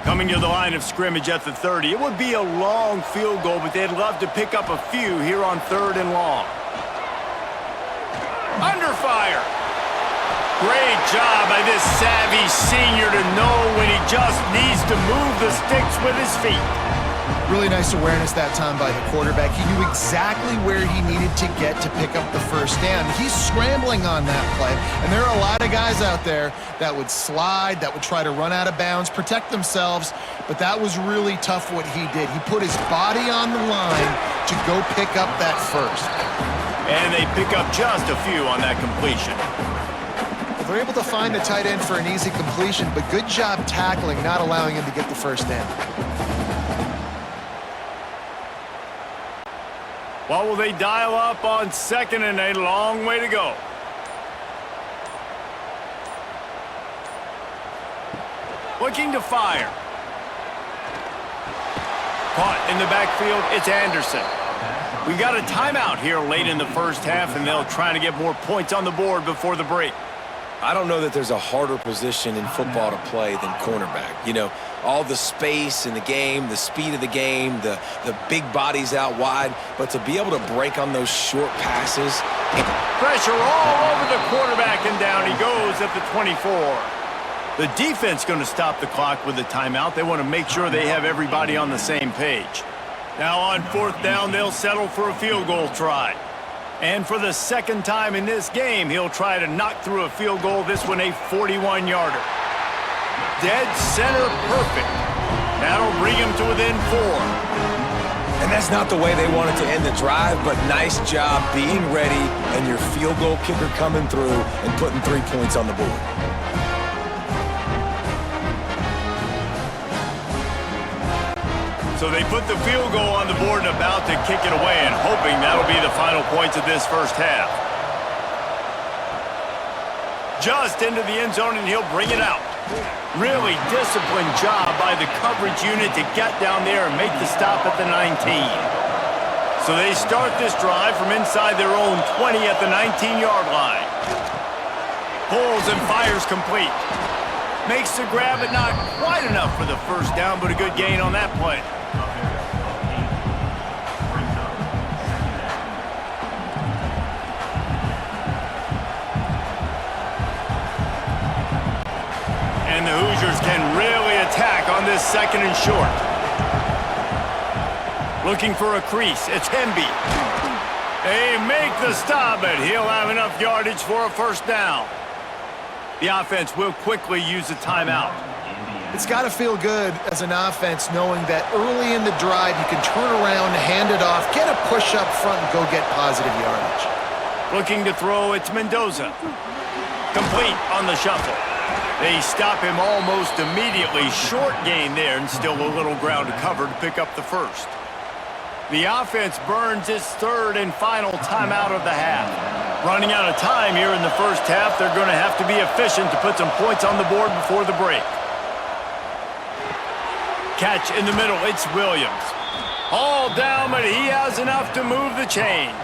Coming to the line of scrimmage at the 30. It would be a long field goal, but they'd love to pick up a few here on 3rd and long. Under fire. Great job by this savvy senior to know when he just needs to move the sticks with his feet. Really nice awareness that time by the quarterback. He knew exactly where he needed to get to pick up the first down. He's scrambling on that play, and there are a lot of guys out there that would slide, that would try to run out of bounds, protect themselves, but that was really tough what he did. He put his body on the line to go pick up that first. And they pick up just a few on that completion. They're able to find the tight end for an easy completion, but good job tackling, not allowing him to get the first down. What will they dial up on 2nd and a long way to go? Looking to fire. Caught in the backfield, it's Anderson. We got a timeout here late in the first half, and they'll try to get more points on the board before the break. I don't know that there's a harder position in football to play than cornerback. You know, all the space in the game, the speed of the game, the big bodies out wide, but to be able to break on those short passes. Pressure all over the quarterback, and down he goes at the 24. The defense going to stop the clock with a timeout. They want to make sure they have everybody on the same page. Now on 4th down, they'll settle for a field goal try. And for the second time in this game, he'll try to knock through a field goal, this one a 41-yarder. Dead center perfect. That'll bring him to within 4. And that's not the way they wanted to end the drive, but nice job being ready and your field goal kicker coming through and putting 3 points on the board. So they put the field goal on the board and about to kick it away, and hoping that'll be the final points of this first half. Just into the end zone, and he'll bring it out. Really disciplined job by the coverage unit to get down there and make the stop at the 19. So they start this drive from inside their own 20 at the 19-yard line. Pulls and fires complete. Makes the grab, but not quite enough for the first down, but a good gain on that play. And the Hoosiers can really attack on this 2nd and short. Looking for a crease. It's Hemby. They make the stop, but he'll have enough yardage for a first down. The offense will quickly use a timeout. It's got to feel good as an offense knowing that early in the drive you can turn around, hand it off, get a push up front, and go get positive yardage. Looking to throw, it's Mendoza. Complete on the shuffle. They stop him almost immediately. Short gain there, and still a little ground to cover to pick up the first. The offense burns its 3rd and final timeout of the half. Running out of time here in the first half, they're going to have to be efficient to put some points on the board before the break. Catch in the middle, it's Williams. All down, but he has enough to move the chains.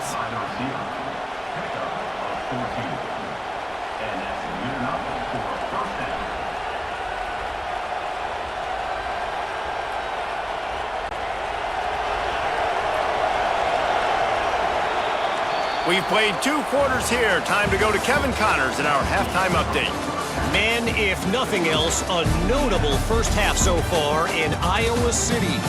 We've played 2 quarters here. Time to go to Kevin Connors in our halftime update. Man, if nothing else, a notable first half so far in Iowa City.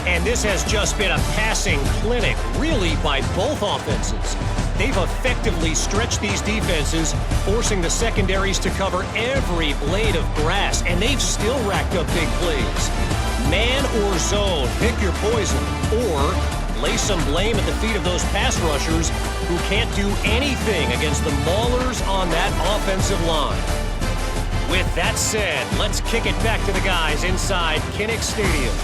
And this has just been a passing clinic, really, by both offenses. They've effectively stretched these defenses, forcing the secondaries to cover every blade of grass, and they've still racked up big plays. Man or zone, pick your poison, or lay some blame at the feet of those pass rushers who can't do anything against the maulers on that offensive line. With that said, let's kick it back to the guys inside Kinnick Stadium.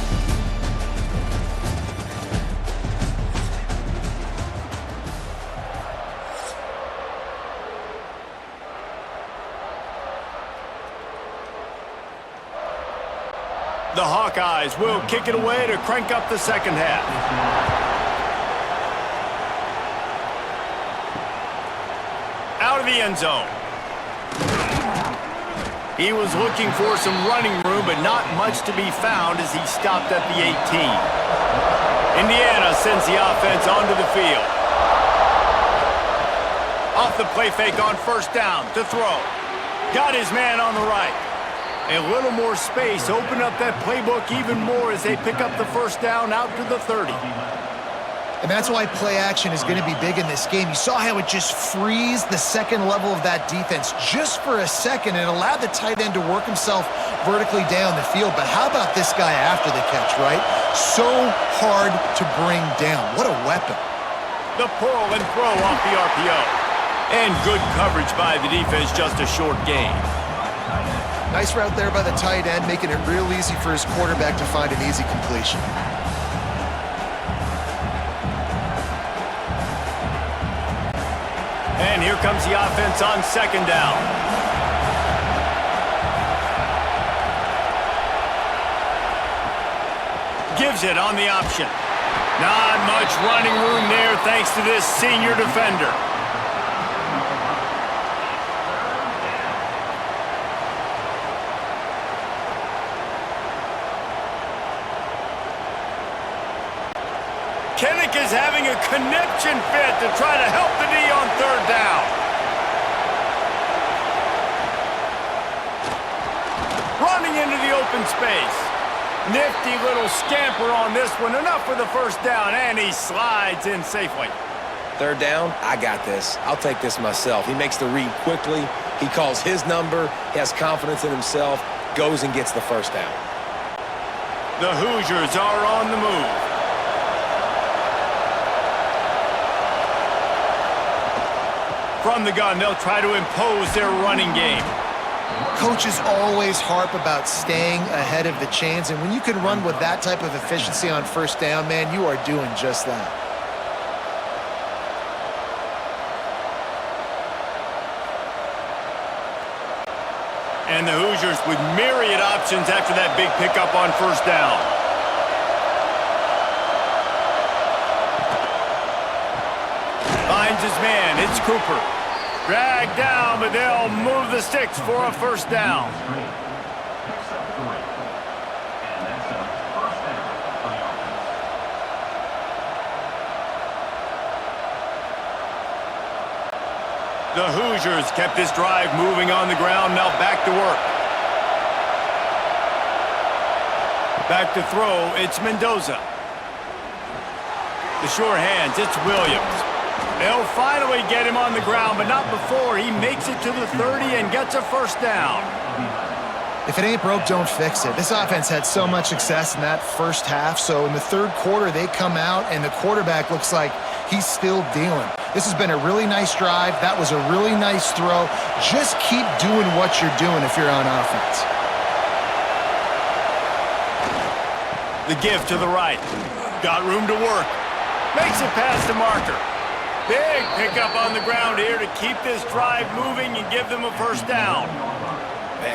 The Hawkeyes will kick it away to crank up the second half. Out of the end zone. He was looking for some running room, but not much to be found as he stopped at the 18. Indiana sends the offense onto the field. Off the play fake on first down to throw. Got his man on the right. A little more space, open up that playbook even more as they pick up the first down out to the 30. And that's why play action is going to be big in this game. You saw how it just frees the second level of that defense just for a second and allowed the tight end to work himself vertically down the field. But how about this guy after the catch, right? So hard to bring down. What a weapon. The pull and throw off the RPO. And good coverage by the defense, just a short gain. Nice route there by the tight end, making it real easy for his quarterback to find an easy completion. And here comes the offense on second down. Gives it on the option. Not much running room there thanks to this senior defender. Kinnick is having a conniption fit to try to help the D on third down. Running into the open space. Nifty little scamper on this one. Enough for the first down, and he slides in safely. Third down, I got this. I'll take this myself. He makes the read quickly. He calls his number. He has confidence in himself. Goes and gets the first down. The Hoosiers are on the move. From the gun, they'll try to impose their running game. Coaches always harp about staying ahead of the chains, and when you can run with that type of efficiency on first down, man, you are doing just that. And the Hoosiers with myriad options after that big pickup on first down. Finds his man, it's Cooper. Dragged down, but they'll move the sticks for a first down. The Hoosiers kept this drive moving on the ground, now back to work. Back to throw, it's Mendoza. The sure hands, it's Williams. They'll finally get him on the ground, but not before he makes it to the 30 and gets a first down. If it ain't broke, don't fix it. This offense had so much success in that first half, so in the third quarter, they come out, and the quarterback looks like he's still dealing. This has been a really nice drive. That was a really nice throw. Just keep doing what you're doing if you're on offense. The give to the right. Got room to work. Makes it past the marker. Big pickup on the ground here to keep this drive moving and give them a first down.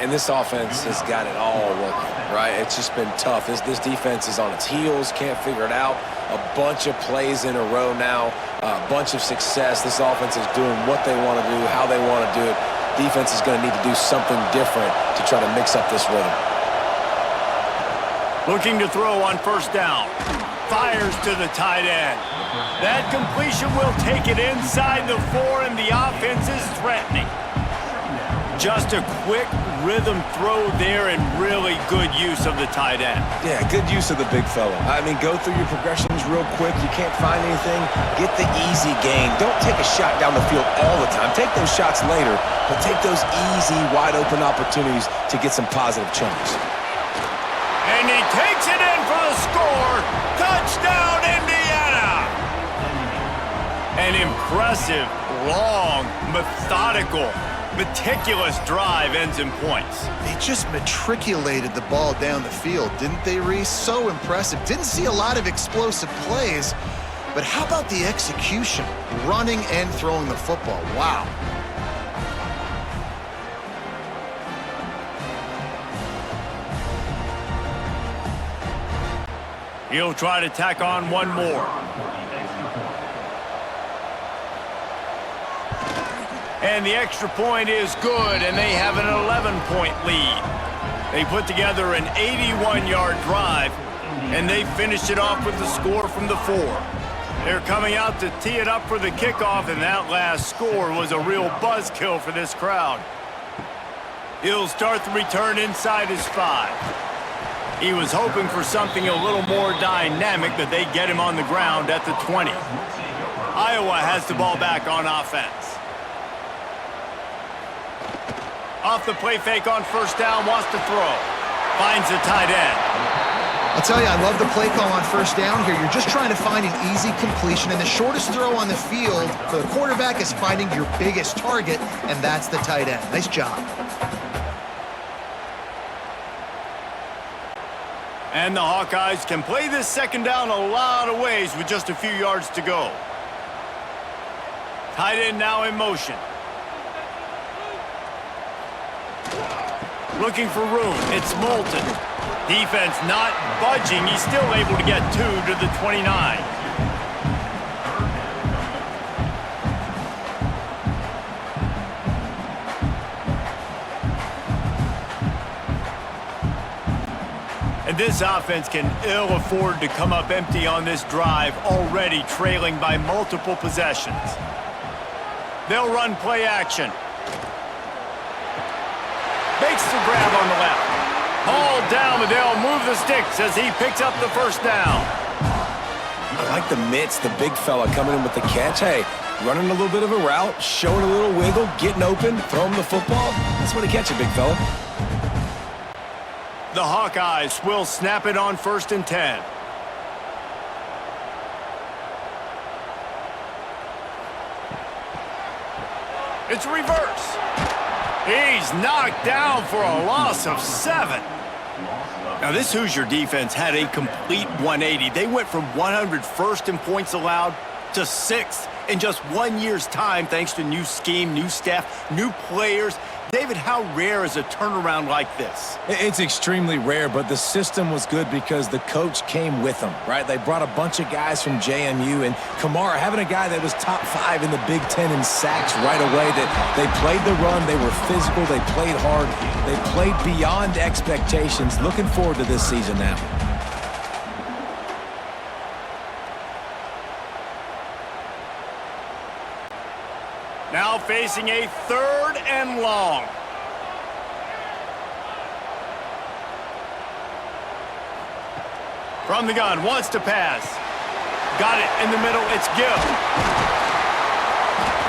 And this offense has got it all working, right? It's just been tough. This defense is on its heels, can't figure it out. A bunch of plays in a row now, a bunch of success. This offense is doing what they want to do, how they want to do it. Defense is going to need to do something different to try to mix up this rhythm. Looking to throw on first down. Fires to the tight end. That completion will take it inside the 4, and the offense is threatening. Just a quick rhythm throw there and really good use of the tight end. Yeah, good use of the big fella. I mean, go through your progressions real quick. You can't find anything. Get the easy gain. Don't take a shot down the field all the time. Take those shots later, but take those easy, wide-open opportunities to get some positive chunks. And he takes it in for the score. Touchdown, Indiana! An impressive, long, methodical, meticulous drive ends in points. They just matriculated the ball down the field, didn't they, Reese? So impressive. Didn't see a lot of explosive plays, but how about the execution? Running and throwing the football. Wow. He'll try to tack on one more. And the extra point is good, and they have an 11-point lead. They put together an 81-yard drive, and they finished it off with the score from the 4. They're coming out to tee it up for the kickoff, and that last score was a real buzzkill for this crowd. He'll start the return inside his 5. He was hoping for something a little more dynamic, but they get him on the ground at the 20. Iowa has the ball back on offense. Off the play fake on first down, wants to throw. Finds the tight end. I'll tell you, I love the play call on first down here. You're just trying to find an easy completion, and the shortest throw on the field for the quarterback is finding your biggest target, and that's the tight end. Nice job. And the Hawkeyes can play this second down a lot of ways with just a few yards to go. Tight end now in motion. Looking for room. It's Moulton. Defense not budging. He's still able to get 2 to the 29. And this offense can ill afford to come up empty on this drive, already trailing by multiple possessions. They'll run play action. Makes the grab on the left. Hauled down, but they'll move the sticks as he picks up the first down. I like the mitts, the big fella coming in with the catch. Hey, running a little bit of a route, showing a little wiggle, getting open, throwing the football. That's what he catch it, big fella. The Hawkeyes will snap it on 1st and 10. It's reverse. He's knocked down for a loss of 7. Now, this Hoosier defense had a complete 180. They went from 101st in points allowed to 6th in just 1 year's time, thanks to new scheme, new staff, new players. David, how rare is a turnaround like this? It's extremely rare, but the system was good because the coach came with them, right? They brought a bunch of guys from JMU, and Kamara, having a guy that was top 5 in the Big Ten in sacks right away, that they played the run, they were physical, they played hard, they played beyond expectations. Looking forward to this season now. Now facing a 3rd and long. From the gun, wants to pass. Got it in the middle, it's Gill.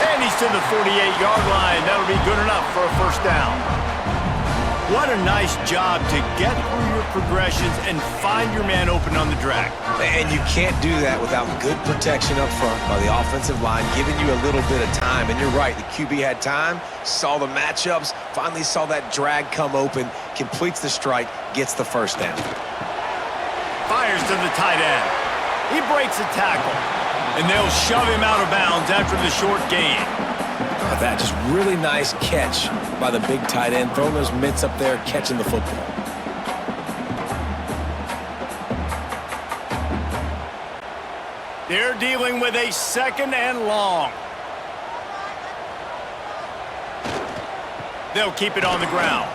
And he's to the 48-yard line. That'll be good enough for a 1st down. What a nice job to get through your progressions and find your man open on the drag. And you can't do that without good protection up front by the offensive line, giving you a little bit of time. And you're right, the QB had time, saw the matchups, finally saw that drag come open, completes the strike, gets the 1st down. Fires to the tight end. He breaks a tackle, and they'll shove him out of bounds after the short gain. That just really nice catch by the big tight end, throwing those mitts up there, catching the football. They're dealing with a 2nd and long. They'll keep it on the ground.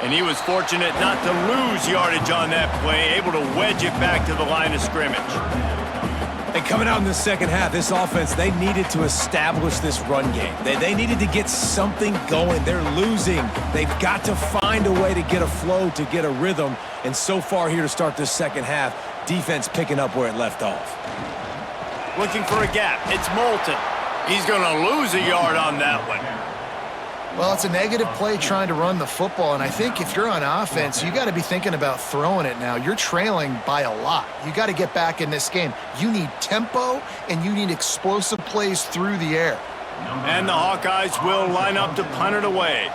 And he was fortunate not to lose yardage on that play, able to wedge it back to the line of scrimmage. And coming out in the 2nd half, this offense, they needed to establish this run game. They needed to get something going. They're losing. They've got to find a way to get a flow, to get a rhythm. And so far here to start this 2nd half, defense picking up where it left off. Looking for a gap. It's Moulton. He's going to lose a yard on that one. Well, it's a negative play trying to run the football, and I think if you're on offense, you got to be thinking about throwing it now. You're trailing by a lot. You got to get back in this game. You need tempo, and you need explosive plays through the air. And the Hawkeyes will line up to punt it away.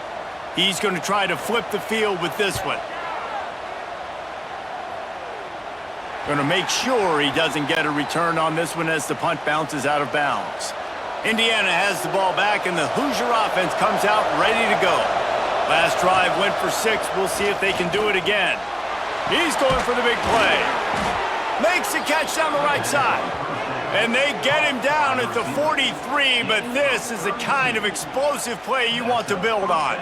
He's going to try to flip the field with this one. Going to make sure he doesn't get a return on this one as the punt bounces out of bounds. Indiana has the ball back, and the Hoosier offense comes out ready to go. Last drive went for 6. We'll see if they can do it again. He's going for the big play. Makes the catch down the right side. And they get him down at the 43, but this is the kind of explosive play you want to build on.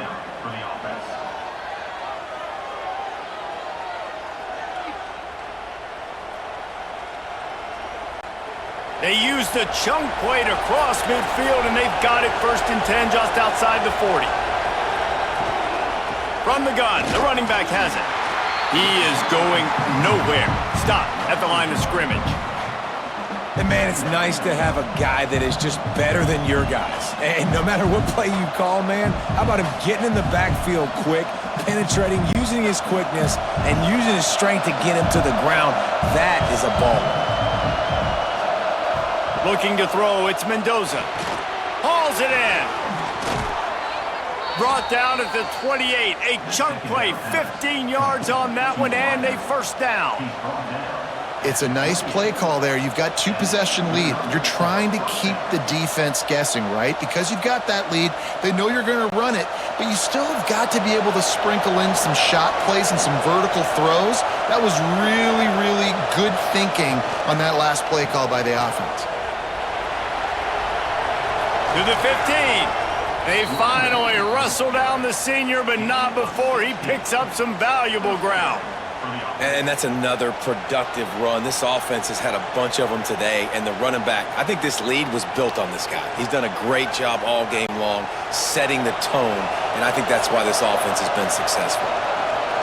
They used the chunk play to cross midfield, and they've got it 1st and 10 just outside the 40. From the gun, the running back has it. He is going nowhere. Stop at the line of scrimmage. And, man, it's nice to have a guy that is just better than your guys. And no matter what play you call, man, how about him getting in the backfield quick, penetrating, using his quickness, and using his strength to get him to the ground? That is a baller. Looking to throw, it's Mendoza. Hauls it in. Brought down at the 28. A chunk play, 15 yards on that one, and a 1st down. It's a nice play call there. You've got 2-possession lead. You're trying to keep the defense guessing, right? Because you've got that lead. They know you're going to run it, but you still have got to be able to sprinkle in some shot plays and some vertical throws. That was really, really good thinking on that last play call by the offense. To the 15. They finally wrestle down the senior, but not before he picks up some valuable ground. And that's another productive run. This offense has had a bunch of them today, and the running back, I think this lead was built on this guy. He's done a great job all game long, setting the tone, and I think that's why this offense has been successful.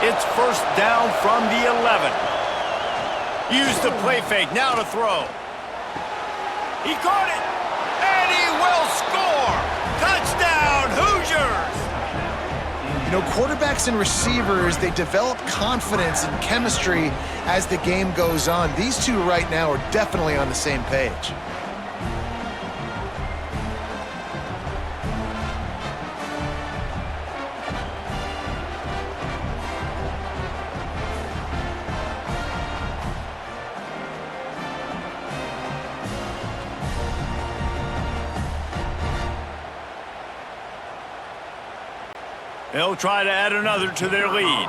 It's 1st down from the 11. Use the play fake, now to throw. He caught it, and he will score! Touchdown, Hoosiers! You know, quarterbacks and receivers, they develop confidence and chemistry as the game goes on. These two right now are definitely on the same page. They'll try to add another to their lead.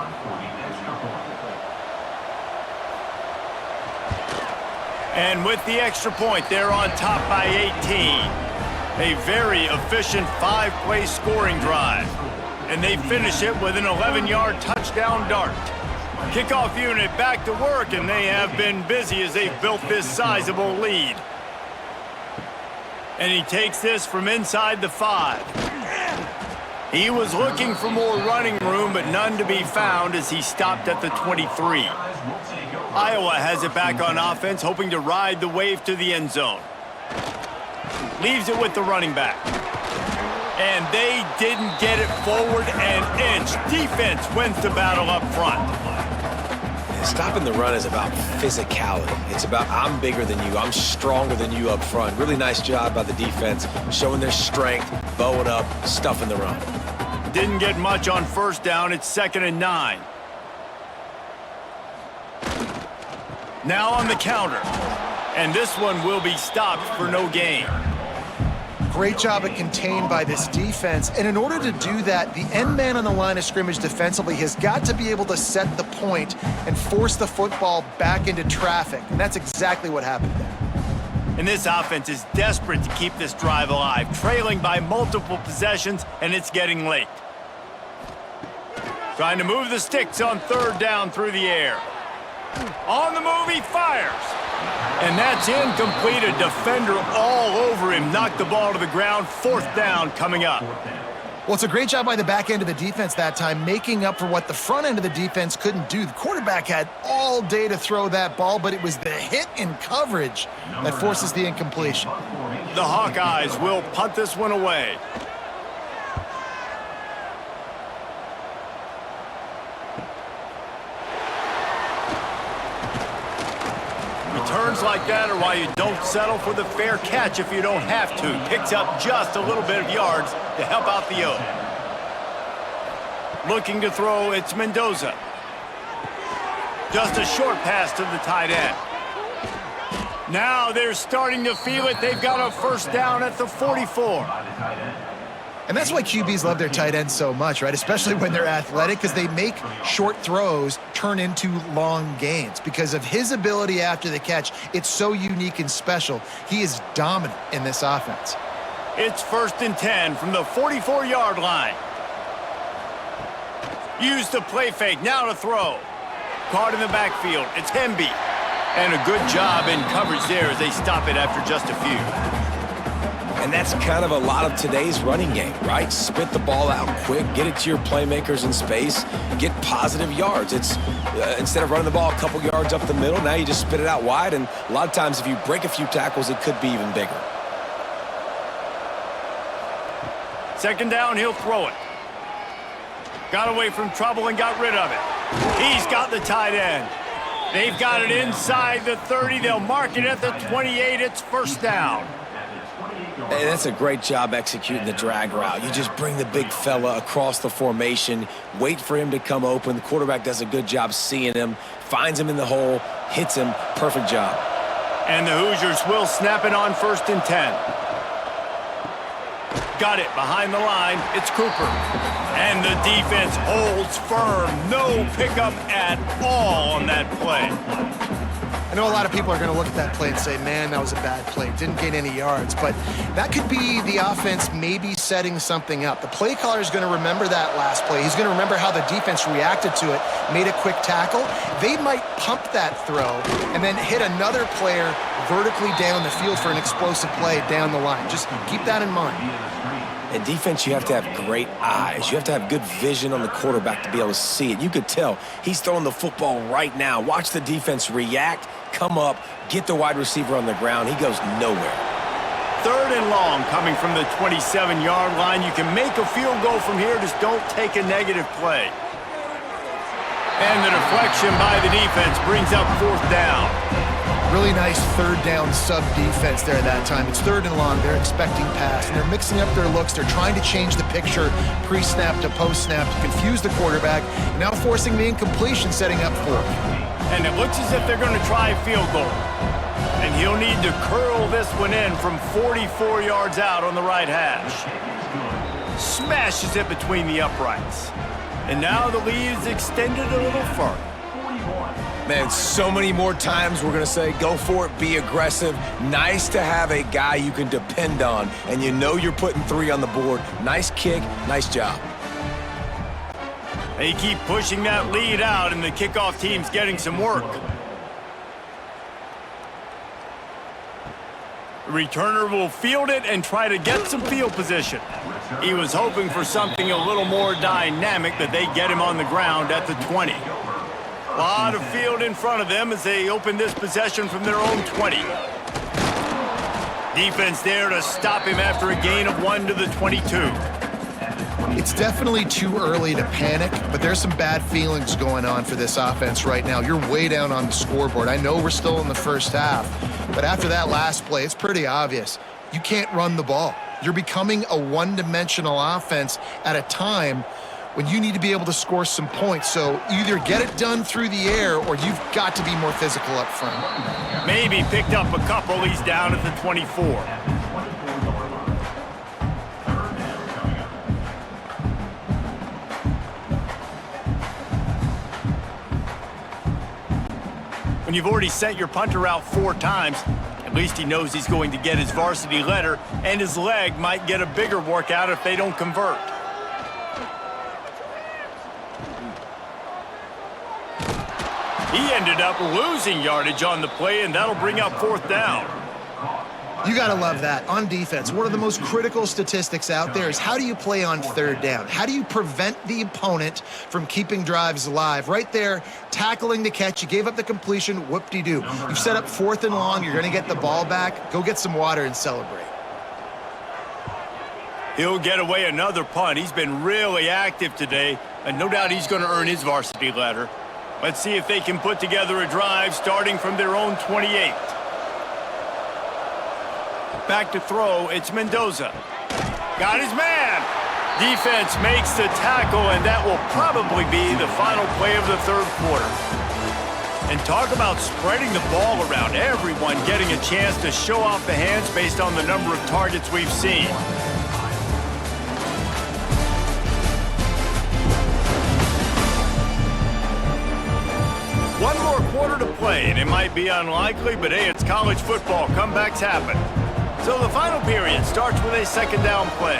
And with the extra point, they're on top by 18. A very efficient 5-play scoring drive. And they finish it with an 11-yard touchdown dart. Kickoff unit back to work, and they have been busy as they've built this sizable lead. And he takes this from inside the 5. He was looking for more running room, but none to be found as he stopped at the 23. Iowa has it back on offense, hoping to ride the wave to the end zone. Leaves it with the running back. And they didn't get it forward an inch. Defense wins the battle up front. Stopping the run is about physicality. It's about I'm bigger than you, I'm stronger than you up front. Really nice job by the defense, showing their strength, bowing up, stuffing the run. Didn't get much on first down. It's 2nd and 9. Now on the counter. And this one will be stopped for no gain. Great job at contained by this defense. And in order to do that, the end man on the line of scrimmage defensively has got to be able to set the point and force the football back into traffic. And that's exactly what happened there. And this offense is desperate to keep this drive alive, trailing by multiple possessions, and it's getting late. Trying to move the sticks on 3rd down through the air. On the move, he fires. And that's incomplete. A defender all over him. Knocked the ball to the ground. 4th down coming up. Well, it's a great job by the back end of the defense that time, making up for what the front end of the defense couldn't do. The quarterback had all day to throw that ball, but it was the hit in coverage that forces the incompletion. The Hawkeyes will punt this one away. Returns like that are why you don't settle for the fair catch if you don't have to. Picks up just a little bit of yards to help out the Oak. Looking to throw, it's Mendoza. Just a short pass to the tight end. Now they're starting to feel it. They've got a 1st down at the 44. And that's why QBs love their tight ends so much, right? Especially when they're athletic, because they make short throws turn into long gains. Because of his ability after the catch, it's so unique and special. He is dominant in this offense. It's 1st and 10 from the 44-yard line. Use the play fake, now to throw. Caught in the backfield, it's Hemby. And a good job in coverage there as they stop it after just a few. And that's kind of a lot of today's running game, right? Spit the ball out quick, get it to your playmakers in space, get positive yards. It's instead of running the ball a couple yards up the middle, now you just spit it out wide, and a lot of times if you break a few tackles, it could be even bigger. 2nd down, he'll throw it. Got away from trouble and got rid of it. He's got the tight end. They've got it inside the 30. They'll mark it at the 28. It's 1st down. And that's a great job executing the drag route. You just bring the big fella across the formation, wait for him to come open. The quarterback does a good job seeing him, finds him in the hole, hits him. Perfect job. And the Hoosiers will snap it on 1st and 10. Got it behind the line. It's Cooper. And the defense holds firm. No pickup at all on that play. I know a lot of people are going to look at that play and say, man, that was a bad play. Didn't gain any yards. But that could be the offense maybe setting something up. The play caller is going to remember that last play. He's going to remember how the defense reacted to it, made a quick tackle. They might pump that throw and then hit another player vertically down the field for an explosive play down the line. Just keep that in mind. In defense, you have to have great eyes. You have to have good vision on the quarterback to be able to see it. You could tell he's throwing the football right now. Watch the defense react, come up, get the wide receiver on the ground. He goes nowhere. 3rd and long coming from the 27-yard line. You can make a field goal from here, just don't take a negative play. And the deflection by the defense brings up 4th down. Really nice 3rd down sub defense there that time. It's 3rd and long. They're expecting pass, and they're mixing up their looks. They're trying to change the picture pre-snap to post-snap to confuse the quarterback, now forcing the incompletion, setting up 4th. And it looks as if they're going to try a field goal. And he'll need to curl this one in from 44 yards out on the right hash. Smashes it between the uprights. And now the lead is extended a little further. Man, so many more times we're going to say, go for it, be aggressive. Nice to have a guy you can depend on, and you know you're putting 3 on the board. Nice kick, nice job. They keep pushing that lead out, and the kickoff team's getting some work. The returner will field it and try to get some field position. He was hoping for something a little more dynamic, but they get him on the ground at the 20. A lot of field in front of them as they open this possession from their own 20. Defense there to stop him after a gain of 1 to the 22. It's definitely too early to panic, but there's some bad feelings going on for this offense right now. You're way down on the scoreboard. I know we're still in the first half, but after that last play, it's pretty obvious. You can't run the ball. You're becoming a one-dimensional offense at a time when you need to be able to score some points. So either get it done through the air or you've got to be more physical up front. Maybe picked up a couple. He's down at the 24. When you've already sent your punter out 4 times, at least he knows he's going to get his varsity letter, and his leg might get a bigger workout if they don't convert. He ended up losing yardage on the play, and that'll bring up 4th down. You got to love that. On defense, one of the most critical statistics out there is how do you play on 3rd down? How do you prevent the opponent from keeping drives alive? Right there, tackling the catch. You gave up the completion. Whoop-de-doo. You've set up 4th and long. You're going to get the ball back. Go get some water and celebrate. He'll get away another punt. He's been really active today, and no doubt he's going to earn his varsity letter. Let's see if they can put together a drive starting from their own 28. Back to throw, it's Mendoza. Got his man. Defense makes the tackle, and that will probably be the final play of the 3rd quarter. And talk about spreading the ball around. Everyone getting a chance to show off the hands based on the number of targets we've seen. One more quarter to play, and it might be unlikely, but hey, it's college football. Comebacks happen. So the final period starts with a 2nd down play.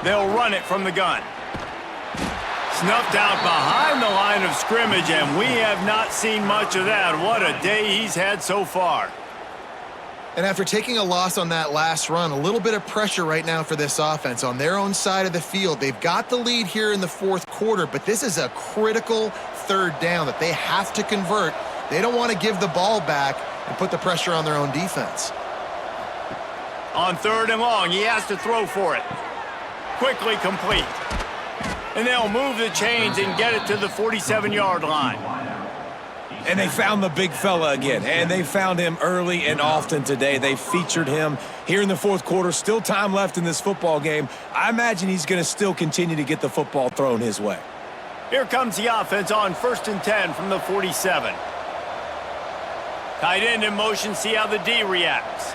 They'll run it from the gun. Snuffed out behind the line of scrimmage, and we have not seen much of that. What a day he's had so far. And after taking a loss on that last run, a little bit of pressure right now for this offense on their own side of the field. They've got the lead here in the 4th quarter, but this is a critical 3rd down that they have to convert. They don't want to give the ball back and put the pressure on their own defense. On 3rd and long, he has to throw for it. Quickly complete. And they'll move the chains and get it to the 47-yard line. And they found the big fella again, and they found him early and often today. They featured him here in the 4th quarter. Still time left in this football game. I imagine he's going to still continue to get the football thrown his way. Here comes the offense on 1st and 10 from the 47. Tight end in motion, see how the D reacts.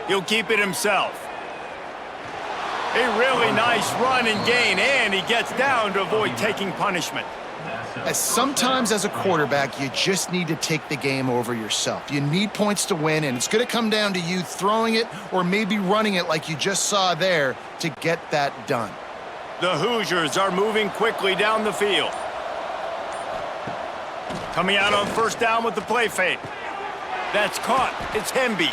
He'll keep it himself. A really nice run and gain, and he gets down to avoid taking punishment. Sometimes as a quarterback, you just need to take the game over yourself. You need points to win, and it's going to come down to you throwing it or maybe running it like you just saw there to get that done. The Hoosiers are moving quickly down the field. Coming out on 1st down with the play fake. That's caught. It's Hemby.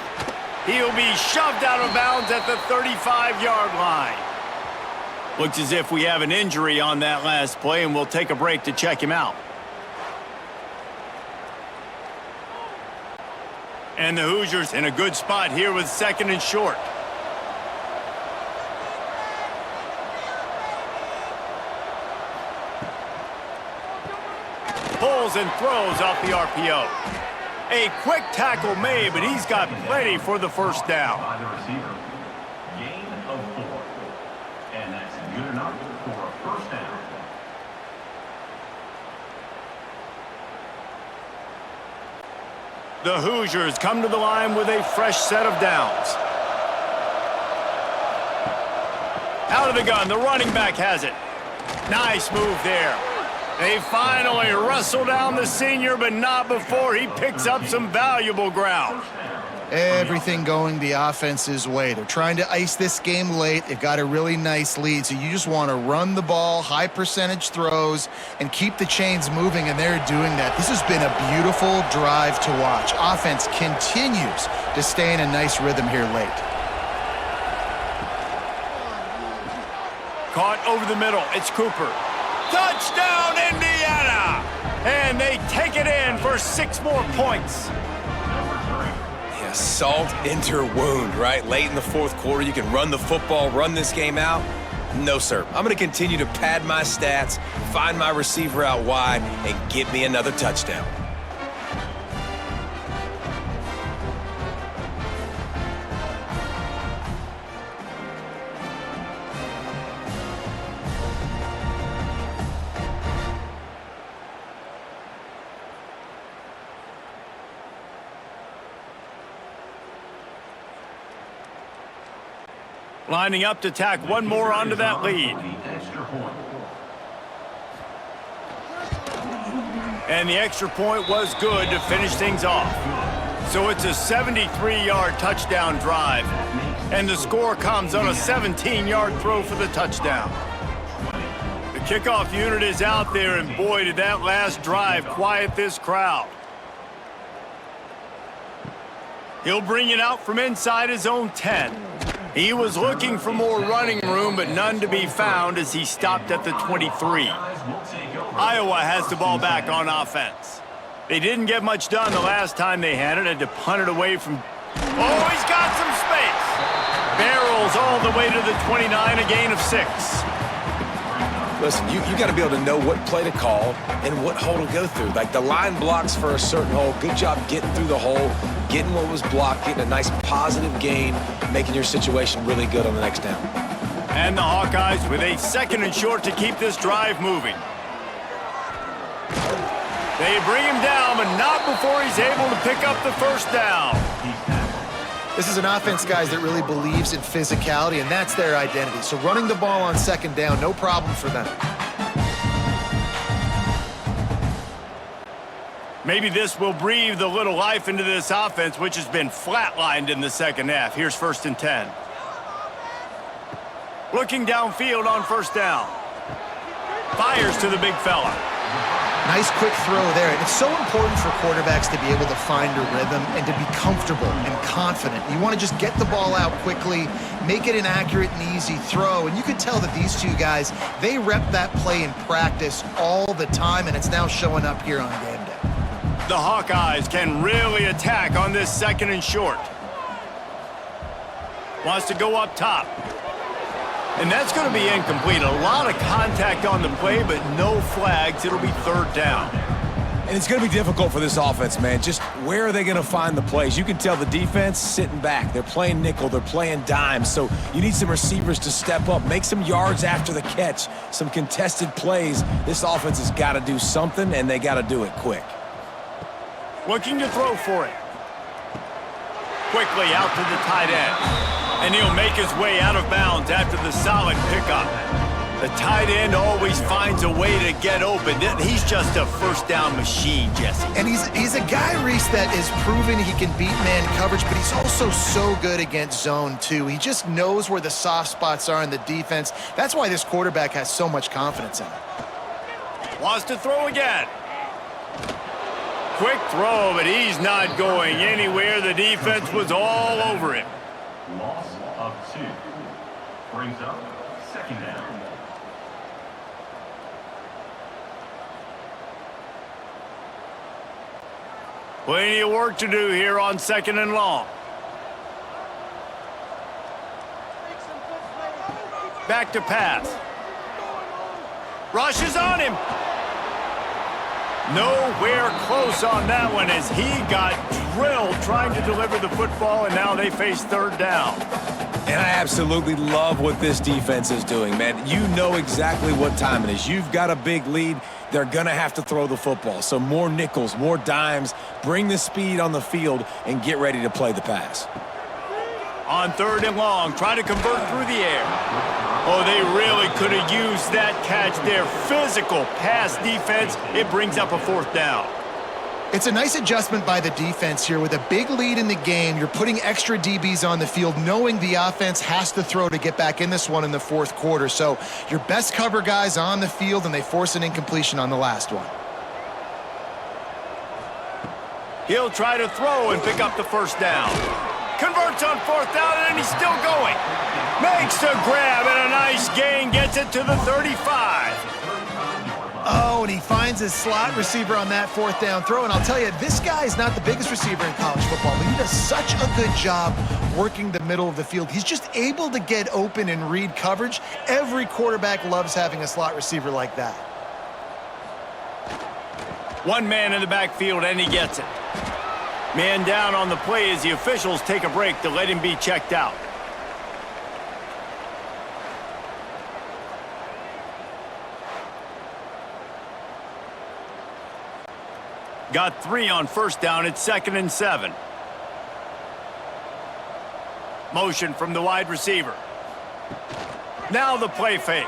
He'll be shoved out of bounds at the 35-yard line. Looks as if we have an injury on that last play, and we'll take a break to check him out. And the Hoosiers in a good spot here with second and short. Pulls and throws off the RPO. A quick tackle made, but he's got plenty for the first down. By the receiver. Gain of 4. And that's good enough for a first down. The Hoosiers come to the line with a fresh set of downs. Out of the gun, the running back has it. Nice move there. They finally wrestle down the senior, but not before he picks up some valuable ground. Everything going the offense's way. They're trying to ice this game late. They've got a really nice lead, so you just want to run the ball, high percentage throws, and keep the chains moving, and they're doing that. This has been a beautiful drive to watch. Offense continues to stay in a nice rhythm here late. Caught over the middle. It's Cooper. Touchdown, Indiana! And they take it in for 6 more points. Yeah, salt into her wound, right? Late in the fourth quarter, you can run the football, run this game out. No, sir. I'm going to continue to pad my stats, find my receiver out wide, and get me another touchdown. Lining up to tack one more onto that lead. And the extra point was good to finish things off. So it's a 73-yard touchdown drive. And the score comes on a 17-yard throw for the touchdown. The kickoff unit is out there, and boy, did that last drive quiet this crowd. He'll bring it out from inside his own 10. He was looking for more running room, but none to be found as he stopped at the 23. Iowa has the ball back on offense. They didn't get much done the last time they had it. Had to punt it away from... Oh, he's got some space! Barrels all the way to the 29, a gain of 6. Listen, you got to be able to know what play to call and what hole to go through. Like the line blocks for a certain hole. Good job getting through the hole, getting what was blocked, getting a nice positive gain, making your situation really good on the next down. And the Hawkeyes with a second and short to keep this drive moving. They bring him down, but not before he's able to pick up the first down. This is an offense, guys, that really believes in physicality, and that's their identity. So running the ball on second down, no problem for them. Maybe this will breathe a little life into this offense, which has been flatlined in the second half. Here's 1st and 10. Looking downfield on first down. Fires to the big fella. Nice quick throw there. And it's so important for quarterbacks to be able to find a rhythm and to be comfortable and confident. You want to just get the ball out quickly, make it an accurate and easy throw. And you could tell that these two guys, they rep that play in practice all the time, and it's now showing up here on game day. The Hawkeyes can really attack on this second and short. Wants to go up top. And that's going to be incomplete. A lot of contact on the play, but no flags. It'll be 3rd down. And it's going to be difficult for this offense, man. Just where are they going to find the plays? You can tell the defense sitting back. They're playing nickel. They're playing dime. So you need some receivers to step up, make some yards after the catch, some contested plays. This offense has got to do something, and they got to do it quick. Looking to throw for it. Quickly out to the tight end. And he'll make his way out of bounds after the solid pickup. The tight end always finds a way to get open. He's just a first down machine, Jesse. And he's a guy, Reese, that is proven he can beat man coverage, but he's also so good against zone, too. He just knows where the soft spots are in the defense. That's why this quarterback has so much confidence in him. Wants to throw again. Quick throw, but he's not going anywhere. The defense was all over him. Loss of 2. Brings up 2nd down. Plenty of work to do here on 2nd and long. Back to pass. Rushes on him. Nowhere close on that one as he got drilled trying to deliver the football, and now they face 3rd down. And I absolutely love what this defense is doing, man. You know exactly what time it is. You've got a big lead. They're going to have to throw the football. So more nickels, more dimes, bring the speed on the field, and get ready to play the pass. On 3rd and long, trying to convert through the air. Oh, they really could have used that catch there. Physical pass defense. It brings up a 4th down. It's a nice adjustment by the defense here. With a big lead in the game, you're putting extra DBs on the field, knowing the offense has to throw to get back in this one in the 4th quarter. So your best cover guys on the field, and they force an incompletion on the last one. He'll try to throw and pick up the 1st down. Converts on 4th down, and he's still going. Makes the grab, and a nice gain. Gets it to the 35. Oh, and he finds his slot receiver on that 4th down throw. And I'll tell you, this guy is not the biggest receiver in college football, but he does such a good job working the middle of the field. He's just able to get open and read coverage. Every quarterback loves having a slot receiver like that. One man in the backfield, and he gets it. Man down on the play as the officials take a break to let him be checked out. Got 3 on 1st down. It's 2nd and 7. Motion from the wide receiver. Now the play fake.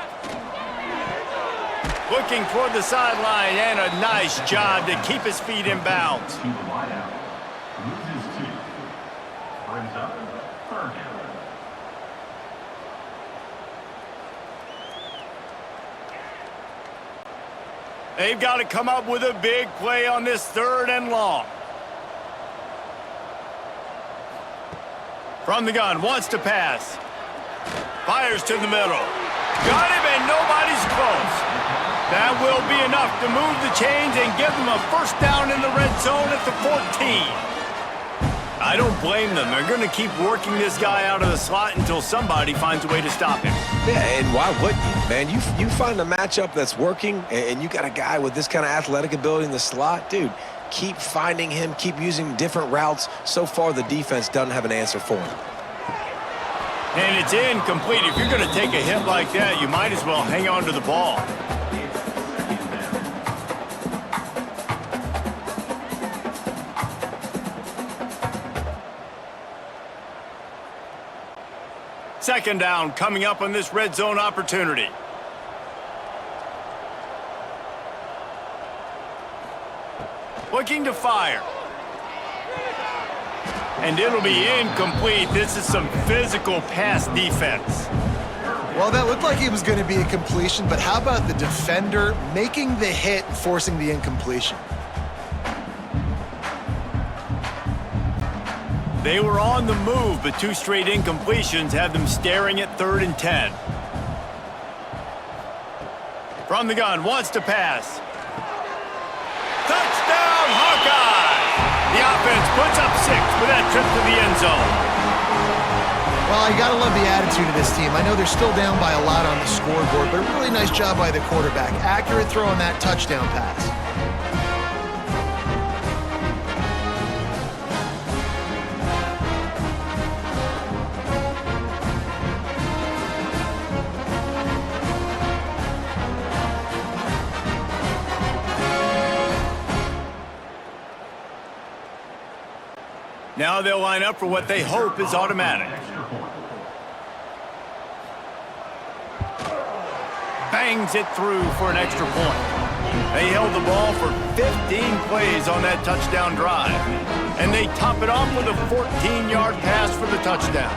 Looking toward the sideline, and a nice job to keep his feet in bounds. To the wideout. Loses 2. Brings up 3rd down. They've got to come up with a big play on this 3rd and long. From the gun, wants to pass. Fires to the middle. Got him, and nobody's close. That will be enough to move the chains and give them a 1st down in the red zone at the 14. I don't blame them. They're going to keep working this guy out of the slot until somebody finds a way to stop him. Yeah, and why wouldn't you, man? You find a matchup that's working, and you got a guy with this kind of athletic ability in the slot, dude, keep finding him, keep using different routes. So far, the defense doesn't have an answer for him. And it's incomplete. If you're going to take a hit like that, you might as well hang on to the ball. Second down coming up on this red zone opportunity. Looking to fire. And it'll be incomplete. This is some physical pass defense. Well, that looked like it was going to be a completion, but how about the defender making the hit and forcing the incompletion? They were on the move, but 2 straight incompletions have them staring at 3rd and 10. From the gun, wants to pass. Touchdown, Hawkeys! The offense puts up 6 with that trip to the end zone. Well, you got to love the attitude of this team. I know they're still down by a lot on the scoreboard, but a really nice job by the quarterback. Accurate throw on that touchdown pass. Now they'll line up for what they hope is automatic. Bangs it through for an extra point. They held the ball for 15 plays on that touchdown drive. And they top it off with a 14-yard pass for the touchdown.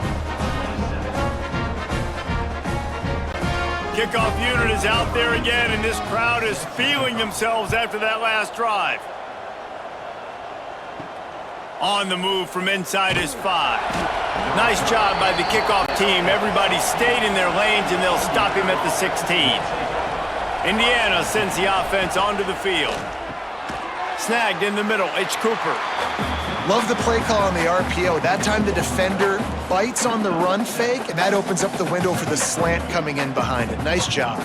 Kickoff unit is out there again, and this crowd is feeling themselves after that last drive. On the move from inside his 5. Nice job by the kickoff team. Everybody stayed in their lanes, and they'll stop him at the 16. Indiana sends the offense onto the field. Snagged in the middle. It's Cooper. Love the play call on the RPO. That time the defender bites on the run fake, and that opens up the window for the slant coming in behind it. Nice job.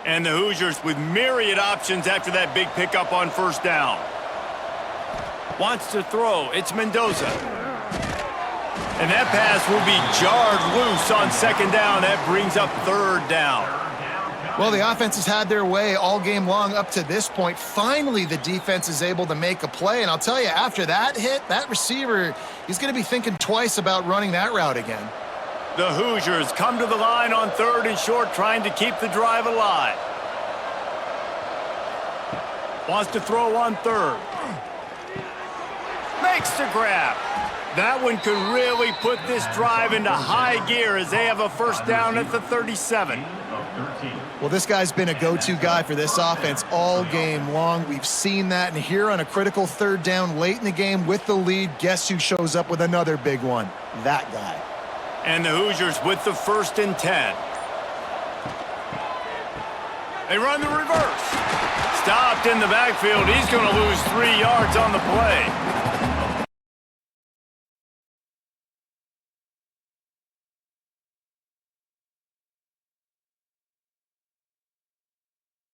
And the Hoosiers with myriad options after that big pickup on first down. Wants to throw. It's Mendoza. And that pass will be jarred loose on second down. That brings up third down. Well, the offense has had their way all game long up to this point. Finally, the defense is able to make a play. And I'll tell you, after that hit, that receiver, he's going to be thinking twice about running that route again. The Hoosiers come to the line on third and short, trying to keep the drive alive. Wants to throw on third. Makes the grab. That one could really put this drive into high gear as they have a first down at the 37. Well, this guy's been a go-to guy for this offense all game long. We've seen that, and here on a critical third down late in the game with the lead, guess who shows up with another big one? That guy. And the Hoosiers with the 1st and 10. They run the reverse. Stopped in the backfield. He's going to lose 3 yards on the play.